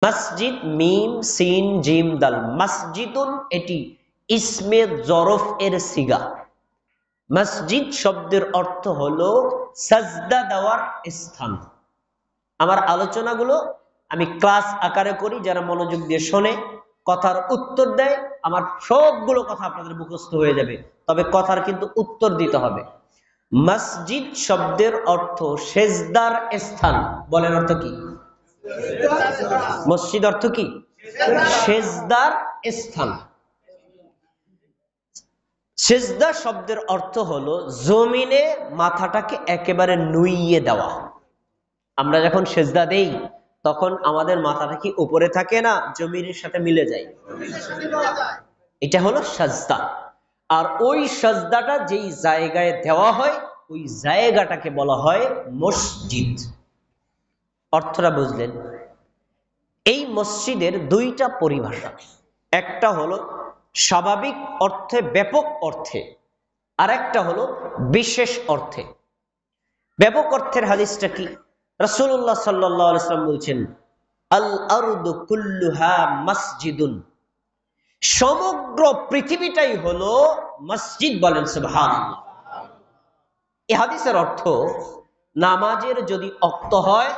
মসজিদ মিম scene gym দাল, মসজিদুন এটি ইসমে জরফ এর সিগা। মসজিদ শব্দের অর্থ হলো সাজদা দেওয়ার স্থান। আমার আলোচনাগুলো আমি ক্লাস আকারে করি, যারা মনোযোগ দিয়ে শোনে, কথার উত্তর দেয়, আমার সবগুলো কথা আপনাদের মুখস্থ হয়ে যাবে, তবে কথার কিন্তু উত্তর দিতে হবে। মসজিদ শব্দের অর্থ সেজদার স্থান। বলেন অর্থ কি? মসজিদ অর্থ কি? সেজদার স্থান। সেজদা শব্দের অর্থ হলো জমিনে মাথাটাকে একেবারে নুইয়ে দেওয়া। আমরা যখন সেজদা দেই তখন আমাদের মাথাটা কি উপরে থাকে না, জমিনের সাথে মিলে যায়, এটা হলো সাজদা। আর ওই সাজদাটা যেই জায়গায় দেওয়া হয় ওই জায়গাটাকে বলা হয় মসজিদ। অর্থটা বুঝলেন? এই মসজিদের দুইটা পরিভাষা, একটা হলো স্বাভাবিক অর্থে, ব্যাপক অর্থে, আর একটা হলো বিশেষ অর্থে। ব্যাপক অর্থের হাদিসটা কি? রাসূলুল্লাহ সাল্লাল্লাহু আলাইহি ওয়াসাল্লাম বলছেন, আল আরদু কুল্লুহা মাসজিদুন, সমগ্র পৃথিবীটাই হলো মসজিদ। বলেন সুবহানাল্লাহ। এই হাদিসের অর্থ, নামাজের যদি ওয়াক্ত হয়,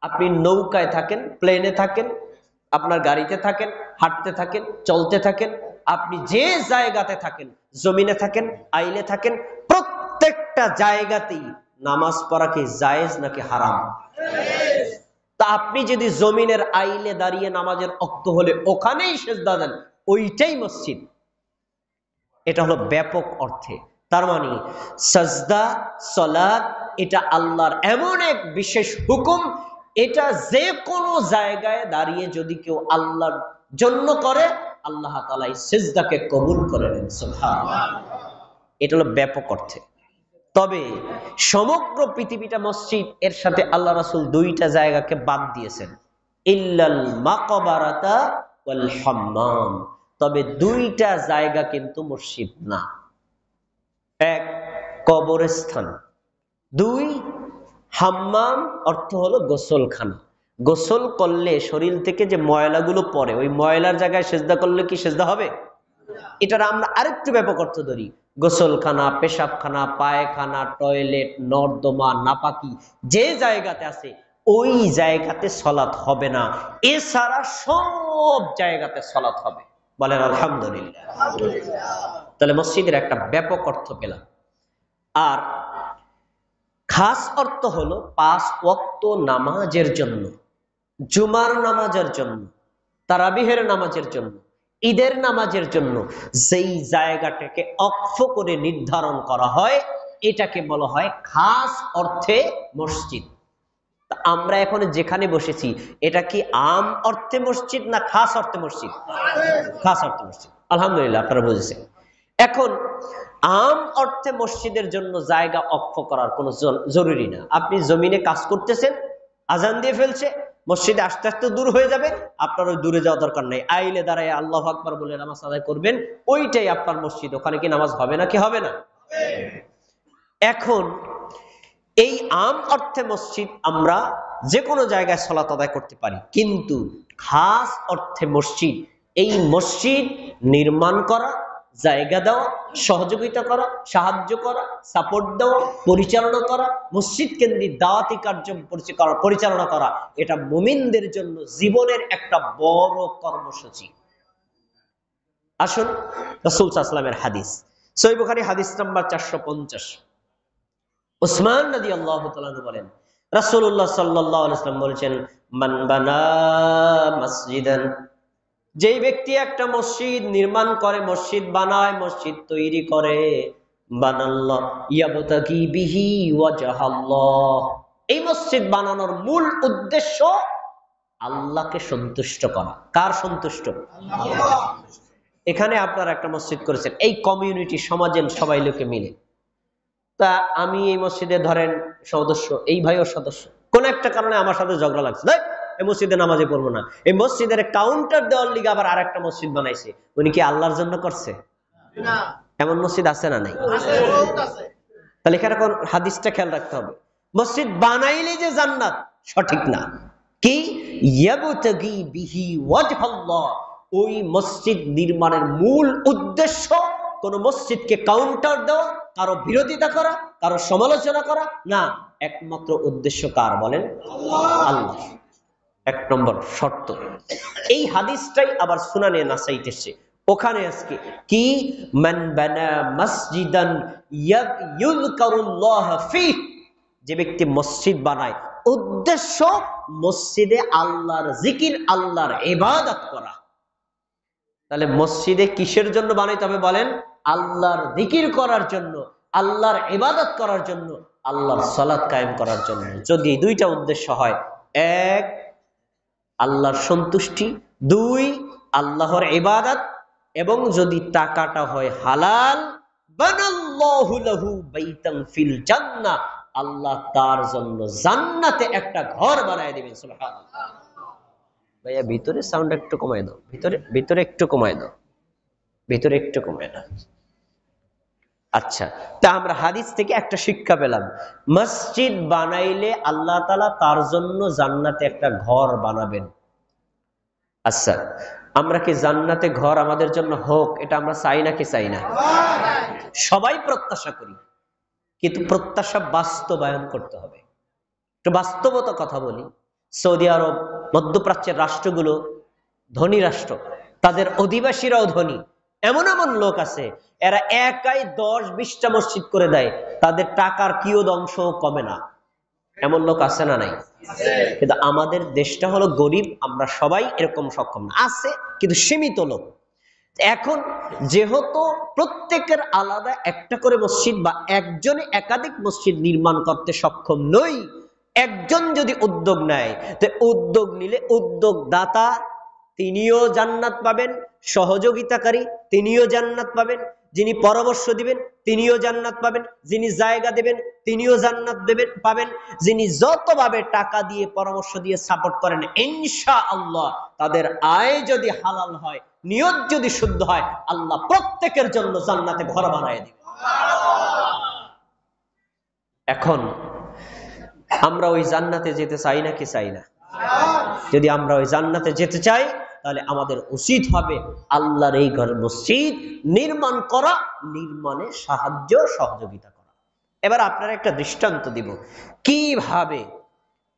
আপনি নৌকায় থাকেন, প্লেনে থাকেন, আপনার গাড়িতে থাকেন, হাঁটতে থাকেন, চলতে থাকেন, আপনি যে জায়গাতে থাকেন, জমিনে থাকেন, আইলে থাকেন, প্রত্যেকটা জায়গাতেই নামাজ পড়া কি জায়েজ নাকি হারাম? তা আপনি যদি জমিনের আইলে দাঁড়িয়ে নামাজের ওয়াক্ত হলে ওখানেই সিজদা দেন, ওইটাই মসজিদ। এটা হলো ব্যাপক অর্থে। তার মানে সাজদা, সালাত এটা আল্লাহর এমন এক বিশেষ হুকুম, এটা যে কোনো জায়গায় দাঁড়িয়ে যদি কেউ আল্লাহর জন্য করে, আল্লাহ তাআলা এই সিজদাকে কবুল করে নেন। সুবহানাল্লাহ। এটা হলো ব্যাপক অর্থে। তবে সমগ্র পৃথিবীটা মসজিদ, এর সাথে আল্লাহ রাসূল দুইটা জায়গাকে বাদ দিয়েছেন, ইল্লাল মাকবারাতা ওয়াল হাম্মাম। তবে দুইটা জায়গা কিন্তু মসজিদ না। এক, কবরস্থান। দুই, হাম্মাম অর্থ হলো গোসলখানা। গোসল করলে শরীর থেকে যে ময়লাগুলো পড়ে, ওই ময়লার জায়গায় সেজদা করলে কি সেজদা হবে? এটার আমরা আরেকটু ব্যাপক অর্থ ধরি, গোসলখানা, পেশাবখানা, পায়খানা, টয়লেট, নর্দমা, নাপাকি যে জায়গাতে আছে ওই জায়গাতে সলাৎ হবে না, এছাড়া সব জায়গাতে সলাৎ হবে। বলেন আলহামদুলিল্লাহ। তাহলে মসজিদের একটা ব্যাপক অর্থ পেলাম। আর খাস অর্থ হলো 5 ওয়াক্ত নামাজের জন্য, জুমার নামাজের জন্য, তারাবিহের নামাজের জন্য, ঈদের নামাজের জন্য যেই জায়গাটাকে অক্ষ করে নির্ধারণ করা হয় এটাকে বলা হয় খাস অর্থে মসজিদ। আমরা এখন যেখানে বসেছি এটা কি আম অর্থে মসজিদ না খাস অর্থে মসজিদ? খাস অর্থে মসজিদ। আলহামদুলিল্লাহ, আপনারা বুঝেছেন। এখন আম অর্থে মসজিদের জন্য জায়গা অক্ষ করার কোনো জরুরি না। আপনি জমিনে কাজ করতেছেন, আজান দিয়ে ফেলছে, মসজিদে আস্তে আস্তে দূর হয়ে যাবে, আপনার ওই দূরে যাওয়া দরকার নেই, আইলে দাঁড়ায় আল্লাহু আকবার বলে নামাজ আদায় করবেন, ওইটাই আপনার মসজিদ। ওখানে কি নামাজ হবে না কি হবে না? এখন এই আম অর্থে মসজিদ আমরা যে কোনো জায়গায় সালাত আদায় করতে পারি, কিন্তু খাস অর্থে মসজিদ, এই মসজিদ নির্মাণ করা, জায়গা দেওয়া, সহযোগিতা করা, সাহায্য করা, সাপোর্ট দেওয়া, পরিচালনা করা, মসজিদ কেন্দ্রিক দাওয়াতি কার্য পরিচালনা করা, এটা মুমিনদের জন্য জীবনের একটা বড় কর্মসূচি। আসুন রাসূল সাল্লাল্লাহু আলাইহি ওয়াসাল্লামের হাদিস, সহিহ বুখারী হাদিস নাম্বার 450। উসমান রাদিয়াল্লাহু তাআলা বলেন, রাসূলুল্লাহ সাল্লাল্লাহু আলাইহি ওয়াসাল্লাম বলেছেন, মান বানা মসজিদান, যেই ব্যক্তি একটা মসজিদ নির্মাণ করে, মসজিদ বানায়, মসজিদ তৈরি করে, বানাল্লাহ ইয়াবতাগি বিহি ওয়াজহাল্লাহ, এই মসজিদ বানানোর মূল উদ্দেশ্য আল্লাহকে সন্তুষ্ট করা। কার সন্তুষ্ট? আল্লাহ। এখানে আপনারা একটা মসজিদ করেছেন, এই কমিউনিটি, সমাজের সবাই লোকে মিলে। তা আমি এই মসজিদে ধরেন সদস্য, এই ভাইও সদস্য, কোন একটা কারণে আমার সাথে ঝগড়া লাগছে, এই মসজিদে নামাজে পড়বো না, এই মসজিদের কাউন্টার দেওয়ার লিগে আবার আরেকটা মসজিদ বানাইছে, উনি কি আল্লাহর জন্য করছে? না। এমন মসজিদ আছে না নাই? তাহলে এখানে হাদিসটা খেয়াল রাখতে হবে, মসজিদ বানাইলে যে জান্নাত সঠিক না। কি ইয়াবতাগি বিহি ওয়াজহাল্লাহ, ওই মসজিদ নির্মাণের মূল উদ্দেশ্য কোন মসজিদকে কাউন্টার দেওয়া, কারো বিরোধিতা করা, কারো সমালোচনা করা না, একমাত্র উদ্দেশ্য কার বলেন? আল্লাহ। এক নম্বর শর্ত। এই হাদিসটাই আবার সুনানে নাসাইতে এসেছে, ওখানে আজকে কি মান বানা মসজিদান ইয়ুযকারুল্লাহ ফীহ, যে ব্যক্তি মসজিদ বানায় উদ্দেশ্য মসজিদে আল্লাহর জিকির, আল্লাহর ইবাদত করা। তাহলে মসজিদে কিসের জন্য বানাইতে হবে বলেন? আল্লাহর জিকির করার জন্য, আল্লাহর ইবাদত করার জন্য, আল্লাহর সালাত কায়েম করার জন্য। যদি এই দুইটা উদ্দেশ্য হয়, এক আল্লাহর সন্তুষ্টি, দুই আল্লাহর ইবাদত, এবং যদি টাকাটা হয় হালাল, বানাল্লাহু লাহু বাইতান ফিল জান্নাহ, আল্লাহ তার জন্য জান্নাতে একটা ঘর বানায় দিবেন। সুবহানাল্লাহ। ভাইয়া ভিতরে সাউন্ড একটু কমায় দাও, ভিতরে একটু কমায় দাও, ভিতরে একটু কমায় দাও। আচ্ছা, তা আমরা হাদিস থেকে একটা শিক্ষা পেলাম, মসজিদ বানাইলে আল্লাহ তাআলা তার জন্য জান্নাতে একটা ঘর বানাবেন। আচ্ছা, আমরা কি জান্নাতে ঘর আমাদের জন্য হোক, এটা আমরা চাই নাকি চাই না? সবাই প্রত্যাশা করি, কিন্তু প্রত্যাশা বাস্তবায়ন করতে হবে। একটু বাস্তবতা কথা বলি। সৌদি আরব, মধ্যপ্রাচ্যের রাষ্ট্রগুলো ধনী রাষ্ট্র, তাদের অধিবাসীরাও ধনী। এমন এমন লোক আছে, এরা একাই 10-20টা মসজিদ করে দেয়, তাদের টাকার কিয়দ অংশ কমে না। এমন লোক আছে না নাই? কিন্তু আমাদের দেশটা হলো গরিব, আমরা সবাই এরকম সক্ষম না, আছে কিন্তু সীমিত লোক। এখন যেহেতু প্রত্যেকের আলাদা একটা করে মসজিদ বা একজনে একাধিক মসজিদ নির্মাণ করতে সক্ষম নই, একজন যদি উদ্যোগ নেয়, তো উদ্যোগ নিলে উদ্যোগদাতা তিনিও জান্নাত পাবেন, সহযোগিতাকারী তিনিও জান্নাত পাবেন, যিনি পরামর্শ দিবেন তিনিও জান্নাত পাবেন, যিনি জায়গা দেবেন তিনিও জান্নাত পাবেন, যিনি যতভাবে টাকা দিয়ে পরামর্শ দিয়ে সাপোর্ট করেন, ইনশাআল্লাহ তাদের আয় যদি হালাল হয়, নিয়ত যদি শুদ্ধ হয়, আল্লাহ প্রত্যেকের জন্য জান্নাতে ঘর বানায় দিবেন। এখন আমরা ওই জান্নাতে যেতে চাই নাকি চাই না? যদি আমরা ওই জান্নাতে যেতে চাই, তাহলে আমাদের উচিত হবে আল্লাহর এই ঘর মসজিদ নির্মাণ করা, নির্মাণে সাহায্য সহযোগিতা করা। এবার আপনারা একটা দৃষ্টান্ত দিব, কিভাবে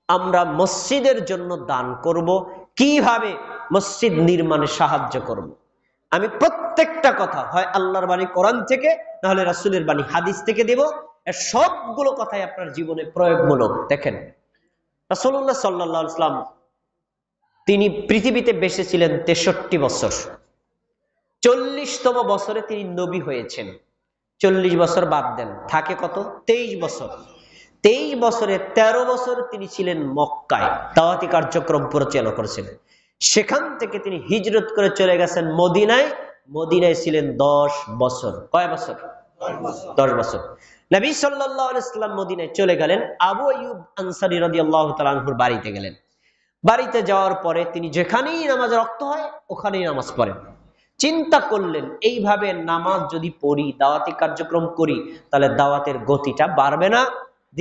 আমরা মসজিদের জন্য দান করব, কিভাবে মসজিদ নির্মাণে সাহায্য করব। আমি প্রত্যেকটা কথা হয় আল্লাহর বাণী কোরআন থেকে, নাহলে রাসূলের বাণী হাদিস থেকে দেব। এর সবগুলো কথাই আপনার জীবনে প্রয়োগমূলক। দেখেন, রাসূলুল্লাহ সাল্লাল্লাহু আলাইহি ওয়াসাল্লাম তিনি পৃথিবীতে বেঁচে ছিলেন 63 বছর। 40তম বছরে তিনি নবী হয়েছেন। 40 বছর বাদ দেন, থাকে কত? 23 বছর। 23 বছরে 13 বছর তিনি ছিলেন মক্কায়, দাওয়াতি কার্যক্রম পরিচালনা করেছিলেন। সেখান থেকে তিনি হিজরত করে চলে গেছেন মদিনায়। মদিনায় ছিলেন 10 বছর। কয় বছর? 10 বছর। নবী সাল্লাল্লাহু আলাইহি ওয়াসাল্লাম মদিনায় চলে গেলেন, আবু আইয়ুব আনসারী রাদিয়াল্লাহু তাআলা আনহুর বাড়িতে গেলেন। বাড়িতে যাওয়ার পরে তিনি যেখানেই নামাজ রক্ত হয় ওখানেই নামাজ পড়েন। চিন্তা করলেন, এইভাবে নামাজ যদি পড়ি, দাওয়াতি কার্যক্রম করি, তাহলে দাওয়াতের গতিটা বাড়বে না,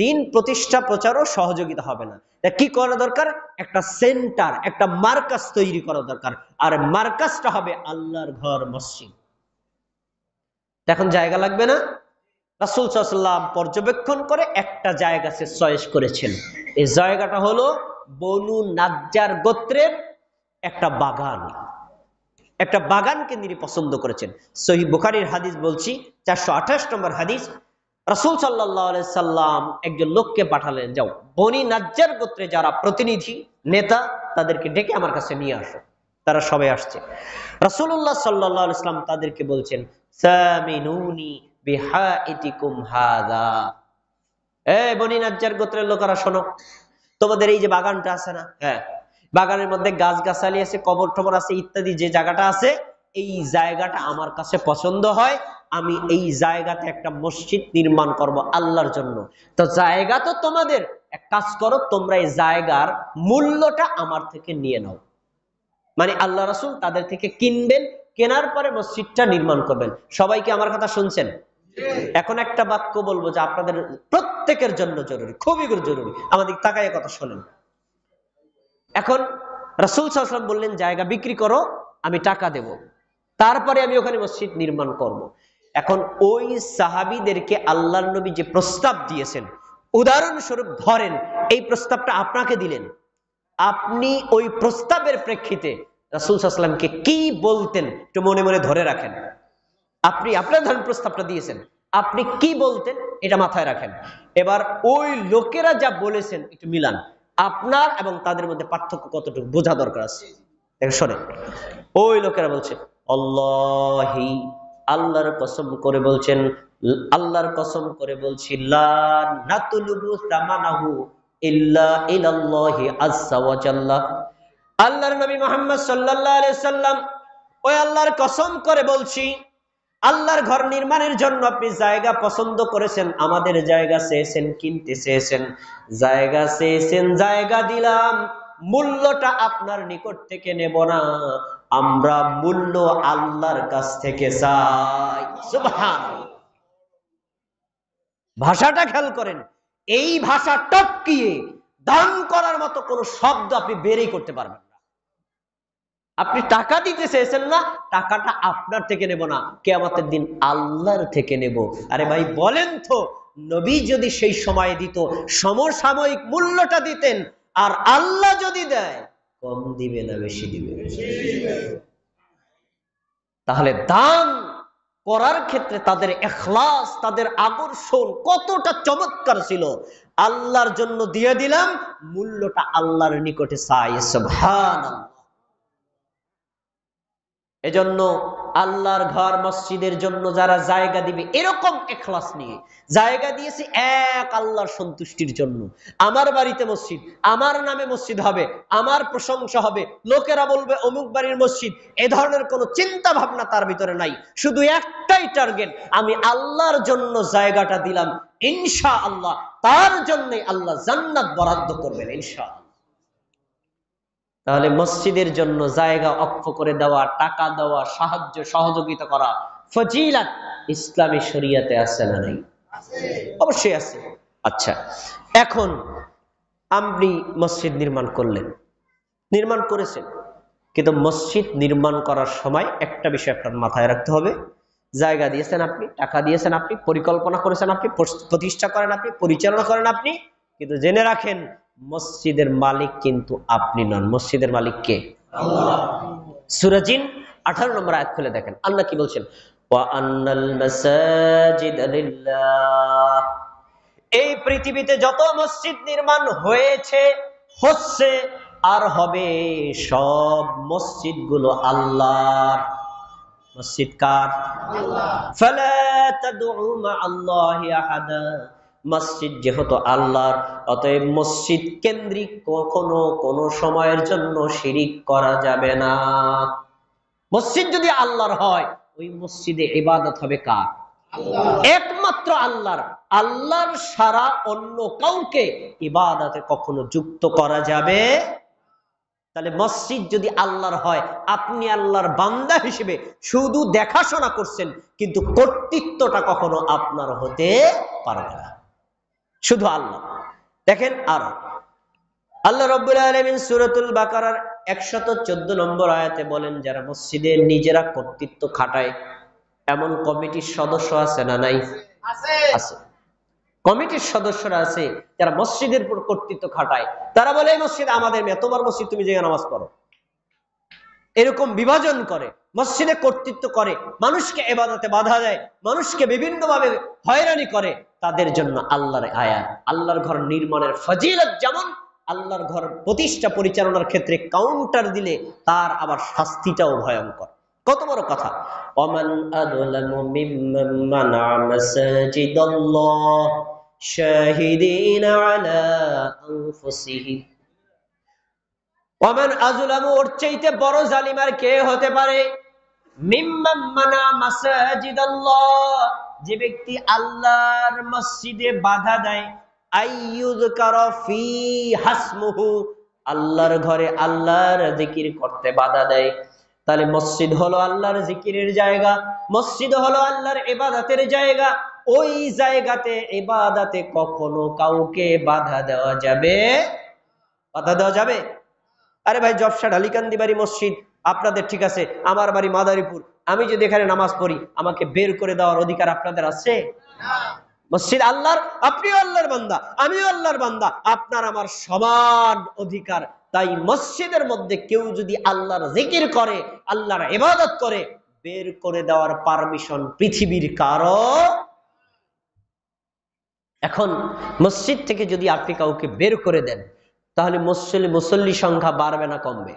দিন প্রতিষ্ঠা প্রচারও সহযোগিতা হবে না। কি করা দরকার? একটা সেন্টার, একটা মার্কাজ তৈরি করা দরকার। আর মার্কাজটা হবে আল্লাহর ঘর মসজিদ। এখন জায়গা লাগবে না? রাসূল সাল্লাল্লাহু আলাইহি ওয়াসাল্লাম পর্যবেক্ষণ করে একটা জায়গা সে চয়েস করেছেন। এই জায়গাটা হলো বনু নাজ্জার গোত্রের একটা বাগান। একটা বাগানকে তিনি পছন্দ করেছেন। সহিহ বুখারীর হাদিস বলছি, 428 নম্বর হাদিস। রাসূল সাল্লাল্লাহু আলাইহি সাল্লাম একজন লোককে পাঠালেন, যাও বনি নাজ্জার গোত্রে যারা প্রতিনিধি, নেতা, তাদেরকে ডেকে আমার কাছে নিয়ে আসো। তারা সবাই আসছে। রাসূলুল্লাহ সাল্লাল্লাহু আলাইহি সাল্লাম তাদেরকে বলছেন, সামিনুনি বিহাইতিকুম হাযা। বনি নাজ্জার গোত্রের লোকেরা শোনো, তোমাদের এই যে বাগানটা আছে না, হ্যাঁ, বাগানের মধ্যে গাছগাছালি আছে, কবর টবর আছে ইত্যাদি, যে জায়গাটা আছে, এই জায়গাটা আমার কাছে পছন্দ হয়। আমি এই জায়গাতে একটা মসজিদ নির্মাণ করব আল্লাহর জন্য। তো জায়গা তো তোমাদের, এক কাজ করো, তোমরা এই জায়গার মূল্যটা আমার থেকে নিয়ে নাও। মানে আল্লাহ রাসূল তাদের থেকে কিনবেন, কেনার পরে মসজিদটা নির্মাণ করবেন। সবাইকে আমার কথা শুনছেন? এখন একটা বাক্য বলবো যে আপনাদের প্রত্যেকের জন্য জরুরি, খুবই জরুরি। আমাদের তাকায় কথা শোনেন। এখন রাসূল সাল্লাল্লাহু আলাইহি ওয়াসাল্লাম বললেন জায়গা বিক্রি করো, আমি টাকা দেব, তারপরে আমি ওখানে মসজিদ নির্মাণ করব। এখন ওই সাহাবীদেরকে আল্লাহর নবী যে প্রস্তাব দিয়েছেন, উদাহরণস্বরূপ ধরেন এই প্রস্তাবটা আপনাকে দিলেন, আপনি ওই প্রস্তাবের প্রেক্ষিতে রাসূল সাল্লাল্লাহু আলাইহি ওয়াসাল্লামকে কি বলতেন একটু মনে মনে ধরে রাখেন। আপনি আপনার ধরেন প্রস্তাবটা দিয়েছেন, আপনি কি বলতেন এটা মাথায় রাখেন। এবার ওই লোকেরা যা বলেছেন একটু মিলান, আপনার এবং তাদের মধ্যে পার্থক্য কতটুকু বোঝা দরকার আছে। শোনেন, ওই লোকেরা বলছে আল্লাহি, আল্লাহর কসম করে বলছেন, আল্লাহর কসম করে বলছি, লা নাতুলুবু সামানাহু ইল্লা ইলাল্লাহি আযজা ওয়া জাল্লা। আল্লাহর নবী মুহাম্মদ সাল্লাল্লাহু আলাইহি সাল্লাম, ওই আল্লাহর কসম করে বলছি, আল্লাহর ঘর নির্মাণের জন্য আপনি জায়গা পছন্দ করেছেন, আমাদের জায়গা চেয়েছেন, কিনতে চেয়েছেন, জায়গা চেয়েছেন, জায়গা দিলাম, মূল্যটা আপনার নিকট থেকে নেব না, আমরা মূল্য আল্লাহর কাছ থেকে চাই। সুবহানাল্লাহ। ভাষাটা খেয়াল করেন, এই ভাষা টপকিয়ে দান করার মতো কোন শব্দ আপনি বেরই করতে পারবেন না। আপনি টাকা দিতে চেয়েছেন না, টাকাটা আপনার থেকে নেব না, কিয়ামতের দিন আল্লাহর থেকে নেব। আরে ভাই বলেন তো, নবী যদি সেই সময় দিত সমসাময়িক মূল্যটা দিতেন, আর আল্লাহ যদি দেয় কম দিবে না বেশি দিবে? তাহলে দান করার ক্ষেত্রে তাদের ইখলাস, তাদের আকর্ষণ কতটা চমৎকার ছিল। আল্লাহর জন্য দিয়ে দিলাম, মূল্যটা আল্লাহর নিকটে চাই। সুবহানাল্লাহ। এজন্য আল্লাহর ঘর মসজিদের জন্য যারা জায়গা দিবে এরকম ইখলাস নিয়ে জায়গা দিয়েছে এক আল্লাহর সন্তুষ্টির জন্য, আমার বাড়িতে মসজিদ, আমার নামে মসজিদ হবে, আমার প্রশংসা হবে, লোকেরা বলবে অমুক বাড়ির মসজিদ, এ ধরনের কোনো চিন্তা ভাবনা তার ভিতরে নাই। শুধু একটাই টার্গেট, আমি আল্লাহর জন্য জায়গাটা দিলাম, ইনশাআল্লাহ তার জন্যই আল্লাহ জান্নাত বরাদ্দ করবেন ইনশাআল্লাহ। তাহলে মসজিদের জন্য জায়গা অক্ষ করে দেওয়া, টাকা দেওয়া, সাহায্য সহযোগিতা করা ফজিলত ইসলামী শরীয়তে আছে না নাই? অবশ্যই আছে। আচ্ছা, এখন আপনি মসজিদ নির্মাণ করলেন, নির্মাণ করেছেন, কিন্তু মসজিদ নির্মাণ করার সময় একটা বিষয় আপনার মাথায় রাখতে হবে, জায়গা দিয়েছেন আপনি, টাকা দিয়েছেন আপনি, পরিকল্পনা করেছেন আপনি, প্রতিষ্ঠা করেন আপনি, পরিচালনা করেন আপনি, কিন্তু জেনে রাখেন মসজিদের মালিক কিন্তু আপনি নন। মসজিদের মালিক কে? আল্লাহ। সূরা জিন 18 নম্বর আয়াত খুলে দেখেন, আল্লাহ কি বলছেন? ওয়া আন্নাল মাসাজিদা লিল্লাহ। এই পৃথিবীতে যত মসজিদ নির্মাণ হয়েছে, হচ্ছে আর হবে, সব মসজিদগুলো আল্লাহর। মসজিদ কার? আল্লাহ। ফালা তাদউ মা আল্লাহি আহাদা। মসজিদ যেহেতু আল্লাহর, অতএব মসজিদ কেন্দ্রিক কখনো কোন সময়ের জন্য শিরিক করা যাবে না। মসজিদ যদি আল্লাহর হয়, ওই মসজিদে ইবাদত হবে কার? আল্লাহ। একমাত্র আল্লাহর। আল্লাহর ছাড়া অন্য কাউকে ইবাদতে কখনো যুক্ত করা যাবে। তাহলে মসজিদ যদি আল্লাহর হয়, আপনি আল্লাহর বান্দা হিসেবে শুধু দেখাশোনা করছেন, কিন্তু কর্তৃত্বটা কখনো আপনার হতে পারবে না, শুধু আল্লাহ। দেখেন আর আল্লাহ রাব্বুল আলামিন সূরাতুল বাকারার 114 নম্বর আয়াতে বলেন, যারা মসজিদে নিজেরা কর্তৃত্ব খাটায় এমন কমিটির সদস্য আছে না নাই? আছে। কমিটির সদস্যরা আছে যারা মসজিদের উপর কর্তৃত্ব খাটায়, তারা বলে এই মসজিদ আমাদের মেয়ে, তোমার মসজিদ, তুমি যে নামাজ পড়ো, এরকম বিভাজন করে, মসজিদে কর্তৃত্ব করে, মানুষকে ইবাদতে বাধা দেয়, মানুষকে বিভিন্নভাবে হয়রানি করে। তাদের জন্য আল্লাহর আয়াত, আল্লাহর ঘর নির্মাণের ফজিলত যেমন, আল্লাহর ঘর প্রতিষ্ঠা পরিচালনার ক্ষেত্রে কাউন্টার দিলে তার আবার শাস্তিটাও ভয়ঙ্কর। কত বড় কথা! ওমান আযলামু মিম্মান মানা মাসাজিদাল্লাহ শাহিদিনা আলা আনফুসিহিম। ওমান আযলামু, ওর চাইতে বড় জালিম আর কে হতে পারে? মিম্মান মানা মাসাজিদাল্লাহ, যে ব্যক্তি আল্লাহর মসজিদে বাধা দেয়, আইয়ুযকারা ফি হাসমুহু, আল্লাহর ঘরে আল্লাহর জিকির করতে বাধা দেয়। তাহলে মসজিদ হলো আল্লাহর জিকিরের জায়গা, মসজিদ হলো আল্লাহর ইবাদতের জায়গা। ওই জায়গাতে ইবাদতে কখনো কাউকে বাধা দেওয়া যাবে? বাধা দেওয়া যাবে? আরে ভাই জবসা ঢালিকান্দি বাড়ি মসজিদ আপনাদের, ঠিক আছে, আমার বাড়ি মাদারীপুর, আমি যদি এখানে নামাজ পড়ি আমাকে বের করে দেওয়ার অধিকার আপনাদের আছে? মসজিদ আল্লাহর, আপনিও আল্লাহর বান্দা, আমিও আল্লাহর বান্দা, আপনার আমার সমান অধিকার। তাই মসজিদের মধ্যে কেউ যদি আল্লাহর জিকির করে, আল্লাহর ইবাদত করে, বের করে দেওয়ার পারমিশন পৃথিবীর কারো। এখন মসজিদ থেকে যদি আপনি কাউকে বের করে দেন, তাহলে মুসল্লি সংখ্যা বাড়বে না কমবে?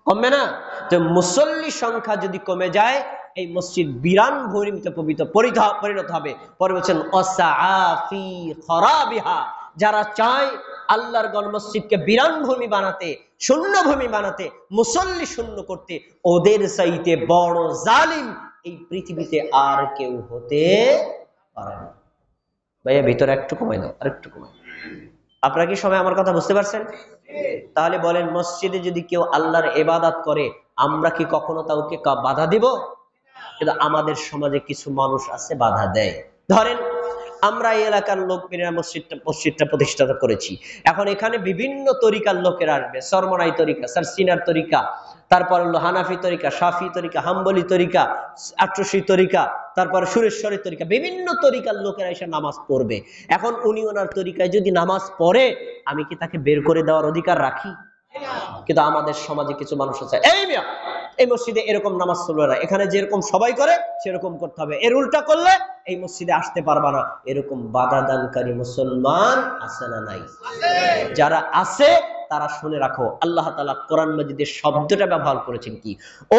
কমবে না? তো মুসল্লি সংখ্যা যদি কমে যায়, এই মসজিদ বিরান ভূমিতে পরিণত হবে। পরে বলছেন ওয়াসাআফি খরাবিহা, যারা চায় আল্লাহর ঘর মসজিদকে বিরান ভূমি বানাতে, শূন্য ভূমি বানাতে, মুসল্লি শূন্য করতে, ওদের চাইতে বড় জালিম এই পৃথিবীতে আর কেউ হতে পারে না। ভাইয়া ভিতরে একটু কমাই দাও, আরেকটু কমাই। আপনারা কি সবাই আমার কথা বুঝতে পারছেন? তাহলে বলেন, মসজিদে যদি কেউ আল্লাহর ইবাদত করে, আমরা কি কখনো কাউকে বাধা দিব? কিন্তু আমাদের সমাজে কিছু মানুষ আছে বাধা দেয়। ধরেন আমরা এই এলাকার লোক মিলে মসজিদটা প্রতিষ্ঠা করেছি। এখন এখানে বিভিন্ন তরিকার লোকেরা আসবে, সরমনাই তরিকা, সারসিনার তরিকা, তারপর হলো হানাফি তরিকা, শাফি তরিকা, হাম্বলি তরিকা, আট্রসি তরিকা, তারপর সুরেশ্বরী তরিকা, বিভিন্ন তরিকার লোকেরা এসে নামাজ পড়বে। এখন উনি ওনার তরিকায় যদি নামাজ পড়ে, আমি কি তাকে বের করে দেওয়ার অধিকার রাখি? কিন্তু আমাদের সমাজে কিছু মানুষ আছে, এই মিয়া এই মসজিদে এরকম নামাজ চলবে না, এখানে যেরকম সবাই করে সেরকম করতে হবে, এর উল্টা করলে এই মসজিদে আসতে পারবা না। এরকম বাধা দানকারী মুসলমান আছে না নাই? যারা আছে তারা শুনে রাখো, আল্লাহ তাআলা কোরআন মাজিদে শব্দটা ব্যবহার করেছেন কি,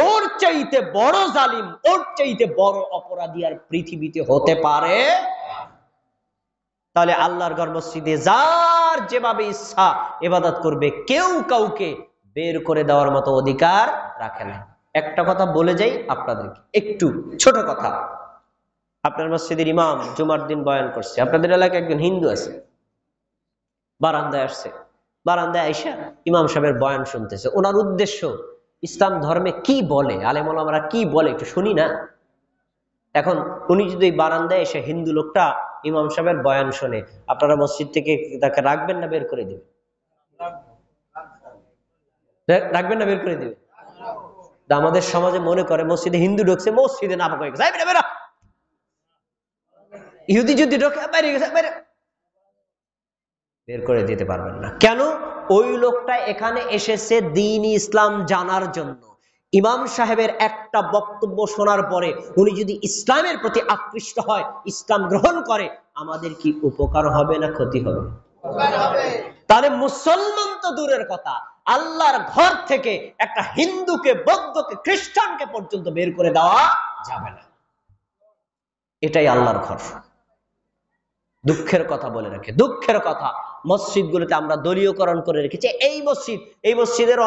ওর চাইতে বড় জালিম, ওর চাইতে বড় অপরাধী আর পৃথিবীতে হতে পারে? তাহলে আল্লাহর ঘর মসজিদে যার যেভাবে ইচ্ছা ইবাদত করবে, কেউ কাউকে বের করে দেওয়ার মতো অধিকার রাখে না। একটা কথা বলে যাই আপনাদেরকে, একটু ছোট কথা। আপনার মসজিদের ইমাম জুমার দিন বয়ান করছে, আপনাদের এলাকায় একজন হিন্দু আছে, বারান্দায় আসছে, বারান্দায় আইসা ইমাম সাহেবের বয়ান শুনতেছে। ওনার উদ্দেশ্য ইসলাম ধর্মে কি বলে, আলেম ওলামারা কি বলে একটু শুনি না। এখন উনি যদি এই বারান্দায় এসে হিন্দু লোকটা ইমাম সাহেবের বয়ান শোনে, আপনারা মসজিদ থেকে তাকে রাখবেন না বের করে দিবেন? রাখবেন না বের করে দিবেন? আমাদের সমাজে মনে করে মসজিদে হিন্দু ঢুকছে, মসজিদে না হয়ে গেছে, ইহুদি যদি ঢোকে বাইরে গেছে, বের করে দিতে পারবেন না। কেন? ওই লোকটা এখানে এসেছে দ্বীন ইসলাম জানার জন্য। ইমাম সাহেবের একটা বক্তব্য শোনার পরে উনি যদি ইসলামের প্রতি আকৃষ্ট হয়, ইসলাম গ্রহণ করে, আমাদের কি উপকার হবে না ক্ষতি হবে? তাহলে মুসলমান তো দূরের কথা, আল্লাহর ঘর থেকে একটা হিন্দুকে, বৌদ্ধকে, খ্রিস্টানকে পর্যন্ত বের করে দেওয়া যাবে না। এটাই আল্লাহর ঘর। দুঃখের কথা বলে রাখে, দুঃখের কথা, মসজিদগুলোতে আমরা দলীয়করণ করে রেখেছি। এই মসজিদের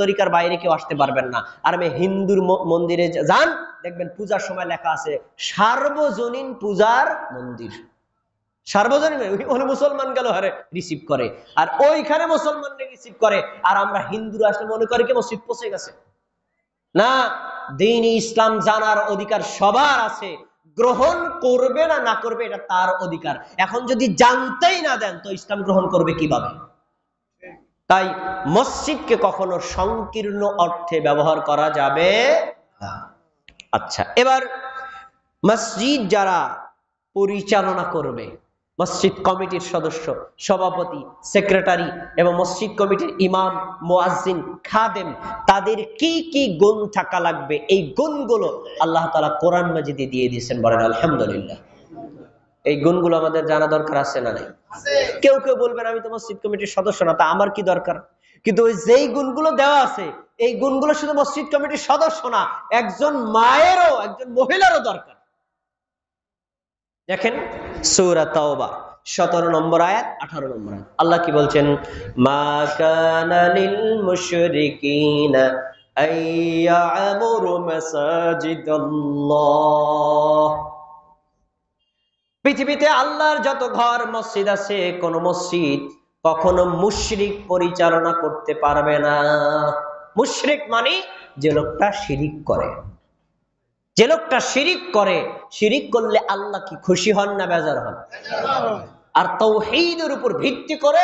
তরিকার বাইরে কেউ আসতে পারবেন না। আর আমি হিন্দুর মন্দিরে যান, দেখবেন পূজার সময় লেখা আছে সার্বজনীন পূজার মন্দির। সার্বজনীন মুসলমান গেল হারে রিসিভ করে, আর ওইখানে মুসলমান রিসিভ করে, আর আমরা হিন্দুরা আসলে মনে করি কি মসজিদ পৌঁছে গেছে। না, দ্বীন ইসলাম জানার অধিকার সবার আছে, গ্রহণ করবে না না করবে এটা তার অধিকার। এখন যদি জানতেই না দেন তো ইসলাম গ্রহণ করবে কিভাবে? তাই মসজিদকে কখনো সংকীর্ণ অর্থে ব্যবহার করা যাবে না। আচ্ছা, এবার মসজিদ যারা পরিচালনা করবে, মসজিদ কমিটির সদস্য, সভাপতি, সেক্রেটারি এবং মসজিদ কমিটির ইমাম, মুয়াজ্জিন, খাদেম, তাদের কি কি গুণ থাকা লাগবে, এই গুণগুলো আল্লাহ তাআলা কোরআন মাজিদে দিয়ে দিয়েছেন। বলেন আলহামদুলিল্লাহ। এই গুণগুলো আমাদের জানা দরকার আছে না নাই? কেউ কেউ বলবেন আমি তো মসজিদ কমিটির সদস্য না, তা আমার কি দরকার? কিন্তু ওই যেই গুণগুলো দেওয়া আছে, এই গুণগুলো শুধু মসজিদ কমিটির সদস্য না, একজন মায়েরও, একজন মহিলারও দরকার। দেখেন সূরা তাওবা 17 নম্বর আয়াত, 18 নম্বর আয়াত, আল্লাহ কি বলছেন? মা কানা লিল মুশরিকিনা আইয়ামুরু মাসাজিদাল্লাহ। পৃথিবীতে আল্লাহর যত ঘর মসজিদ আছে, কোন মসজিদ কখনো মুশরিক পরিচালনা করতে পারবে না। মুশরিক মানে যে লোকটা শিরিক করে। যে লোকটা শিরিক করে, শিরিক করলে আল্লাহ কি খুশি হন না বেজার হন? আর তাওহীদের উপর ভিত্তি করে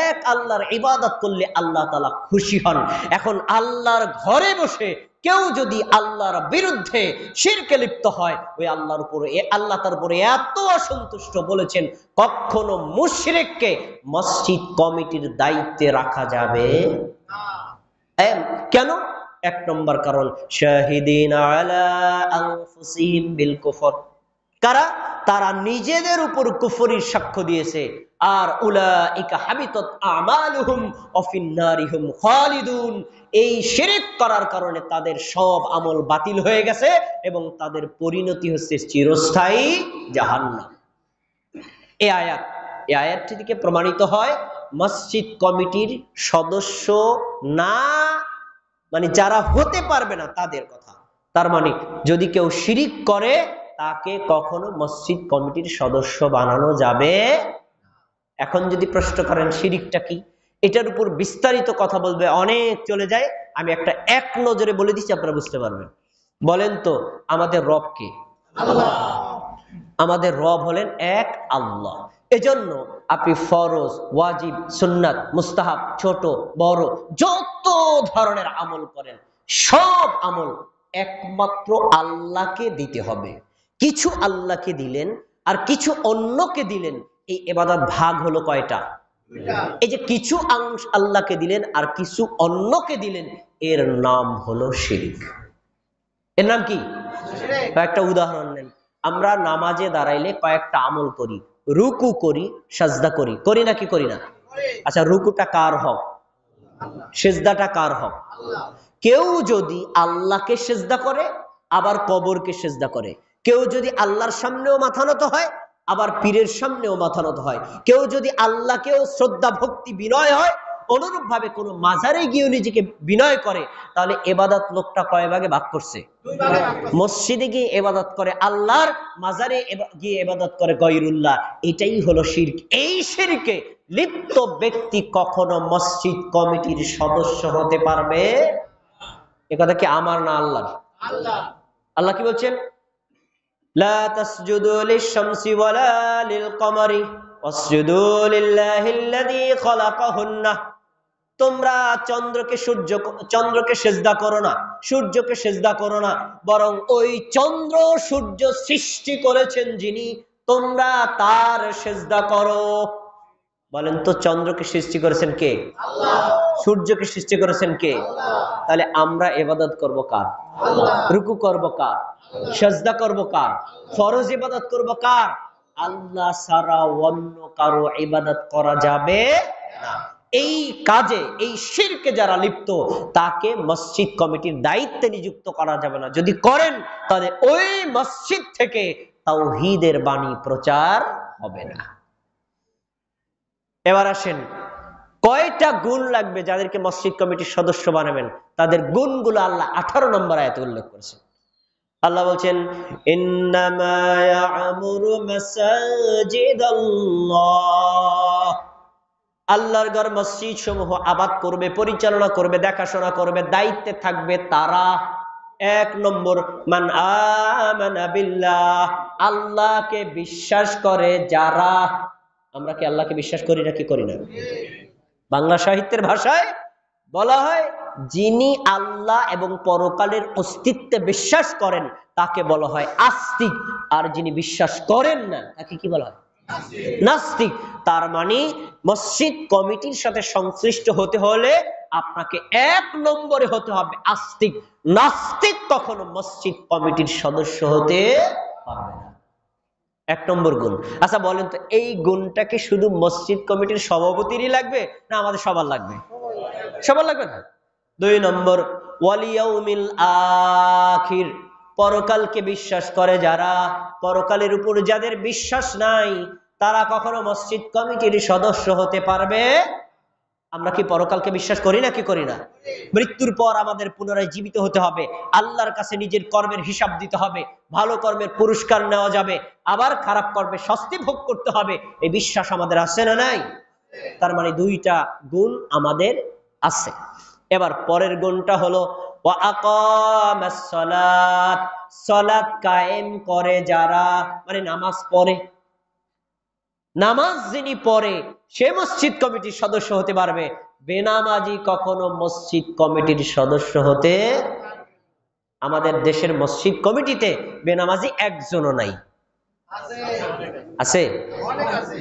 এক আল্লাহর ইবাদত করলে আল্লাহ তাআলা খুশি হন। এখন আল্লাহর ঘরে বসে কেউ যদি আল্লাহর বিরুদ্ধে শিরকে লিপ্ত হয়, ওই আল্লাহর উপরে আল্লাহ তার উপরে এত অসন্তুষ্ট বলেছেন কখনো মুশরিককে মসজিদ কমিটির দায়িত্বে রাখা যাবে না। কেন? এক নম্বর কারণ, শাহিদিন আলা আনফুসিহিম বিল কুফর, কারা? তারা নিজেদের উপর কুফরির সাক্ষ্য দিয়েছে। আর উলাইকা হাবিতাত আমালুহুম ওয়া ফিন্নারিহুম খালিদুন, এই শিরক করার কারণে তাদের সব আমল বাতিল হয়ে গেছে এবং তাদের পরিণতি হচ্ছে চিরস্থায়ী জাহান্নাম। এই আয়াতটি থেকে প্রমাণিত হয় মসজিদ কমিটির সদস্য না, মানে যারা হতে পারবে না তাদের কথা। তার মানে যদি কেউ শিরিক করে তাকে কখনো মসজিদ কমিটির সদস্য বানানো যাবে। এখন যদি প্রশ্ন করেন শিরিকটা কি, এটার উপর বিস্তারিত কথা বলবে, অনেক চলে যায়। আমি একটা এক নজরে বলে দিচ্ছি, আপনারা বুঝতে পারবেন। বলেন তো আমাদের রব কে? আল্লাহ। আমাদের রব হলেন এক আল্লাহ। এজন্য আপনি ফরজ, ওয়াজিব, সুন্নাত, মুস্তাহাব, ছোট বড় যত ধরনের আমল করেন সব আমল একমাত্র আল্লাহকে দিতে হবে। কিছু আল্লাহকে দিলেন আর কিছু অন্যকে দিলেন, এই ইবাদত ভাগ হলো কয়টা? এই যে কিছু অংশ আল্লাহকে দিলেন আর কিছু অন্যকে দিলেন, এর নাম হলো শিরক। এর নাম কি? কয়েকটা উদাহরণ নেন। আমরা নামাজে দাঁড়াইলে কয়েকটা আমল করি, রুকু করি, সাজদা করি, করি নাকি করি না? আচ্ছা, রুকুটা কার হক? সিজদাটা কার হক? কেউ যদি আল্লাহকে সিজদা করে আবার কবরকে সিজদা করে, কেউ যদি আল্লাহর সামনেও মাথা নত হয় আবার পীরের সামনেও মাথা নত হয়, কেউ যদি আল্লাহকেও শ্রদ্ধা ভক্তি বিনয় হয়, অনুরূপ ভাবে কোন মাজারে গিয়ে নিজেকে বিনয় করে, তাহলে ইবাদত লোকটা কয় ভাগে ভাগ করছে? মসজিদে গিয়ে ইবাদত করে আল্লাহর, মাজারে গিয়ে ইবাদত করে গয়রুল্লাহ। এটাই হলো শিরক। এই শিরকে লিপ্ত ব্যক্তি কখনো মসজিদ কমিটির সদস্য হতে পারবে? এ কথা কি আমার না আল্লাহর? আল্লাহ কি বলছেন? লা তাসজুদু লিশ-শামসি ওয়ালা লিল-কমারি ওয়াসজুদু লিল্লাহিল্লাযী খালাকাহুন্না। তোমরা চন্দ্রকে সিজদা করো না, সূর্যকে সিজদা করো না, বরং ওই চন্দ্র সূর্য সৃষ্টি করেছেন যিনি, তোমরা তার সিজদা করো। বলেন তো চন্দ্রকে সৃষ্টি করেছেন কে? আল্লাহ। সূর্যকে সৃষ্টি করেছেন কে? আল্লাহ। তাহলে আমরা ইবাদত করব কার? আল্লাহ। রুকু করব কার? আল্লাহ। সিজদা করব কার? ফরজ ইবাদত করব কার? আল্লাহ ছাড়া অন্য কারো ইবাদত করা যাবে না। এই কাজে, এই শিরকে যারা লিপ্ত তাকে মসজিদ কমিটির দায়িত্বে নিযুক্ত করা যাবে না। যদি করেন তাহলে ওই মসজিদ থেকে তাওহীদের বাণী প্রচার হবে না। এবার আসেন, কয়টা গুণ লাগবে যাদেরকে মসজিদ কমিটির সদস্য বানাবেন? তাদের গুণগুলো আল্লাহ 18 নম্বর আয়াতে উল্লেখ করেছেন। আল্লাহ বলছেন, ইন্নামা ইয়া'মুরু মাসাজিদাল্লাহ, আল্লাহর ঘর মসজিদ সমূহ আবাদ করবে, পরিচালনা করবে, দেখাশোনা করবে, দায়িত্বে থাকবে তারা। এক নম্বর, মান আমানা বিল্লাহ, আল্লাহকে বিশ্বাস করে যারা। আমরা কি আল্লাহকে বিশ্বাস করি নাকি করি না? বাংলা সাহিত্যের ভাষায় বলা হয়, যিনি আল্লাহ এবং পরকালের অস্তিত্বে বিশ্বাস করেন তাকে বলা হয় আস্তিক, আর যিনি বিশ্বাস করেন না তাকে কি বলা হয়? নাস্তিক। তার মানে মসজিদ কমিটির সাথে সংশ্লিষ্ট হতে হলে আপনাকে এক নম্বরে হতে হবে আস্তিক। নাস্তিক কখনো মসজিদ কমিটির সদস্য হতে পারবে না। এক নম্বর গুণ। আচ্ছা বলেন তো, এই গুণটা কি শুধু মসজিদ কমিটির সভাপতিরই লাগবে না আমাদের সবার লাগবে? সবার লাগবে না। 2 নম্বর, ওয়াল ইয়াউমিল আখির, পরকালকে বিশ্বাস করে যারা। পরকালের উপর যাদের বিশ্বাস নাই তারা কখনো মসজিদ কমিটির সদস্য হতে পারবে? আমরা কি পরকালকে বিশ্বাস করি নাকি করি না? মৃত্যুর পর আমাদের পুনরায় জীবিত হতে হবে, আল্লাহর কাছে নিজের কর্মের হিসাব দিতে হবে, ভালো কর্মের পুরস্কার নেওয়া যাবে, আবার খারাপ কর্মের শাস্তি ভোগ করতে হবে, এই বিশ্বাস আমাদের আছে না নাই? তার মানে 2টা গুণ আমাদের আছে। এবার পরের গুণটা হলো ওয়া আকামাস সালাত, সালাত কায়েম করে যারা, মানে নামাজ পড়ে। নামাজ যিনি পড়ে সে মসজিদ কমিটির সদস্য হতে পারবে, বেনামাজি কখনো মসজিদ কমিটির সদস্য হতে। আমাদের দেশের মসজিদ কমিটিতে বেনামাজি একজনও নাই। আছে?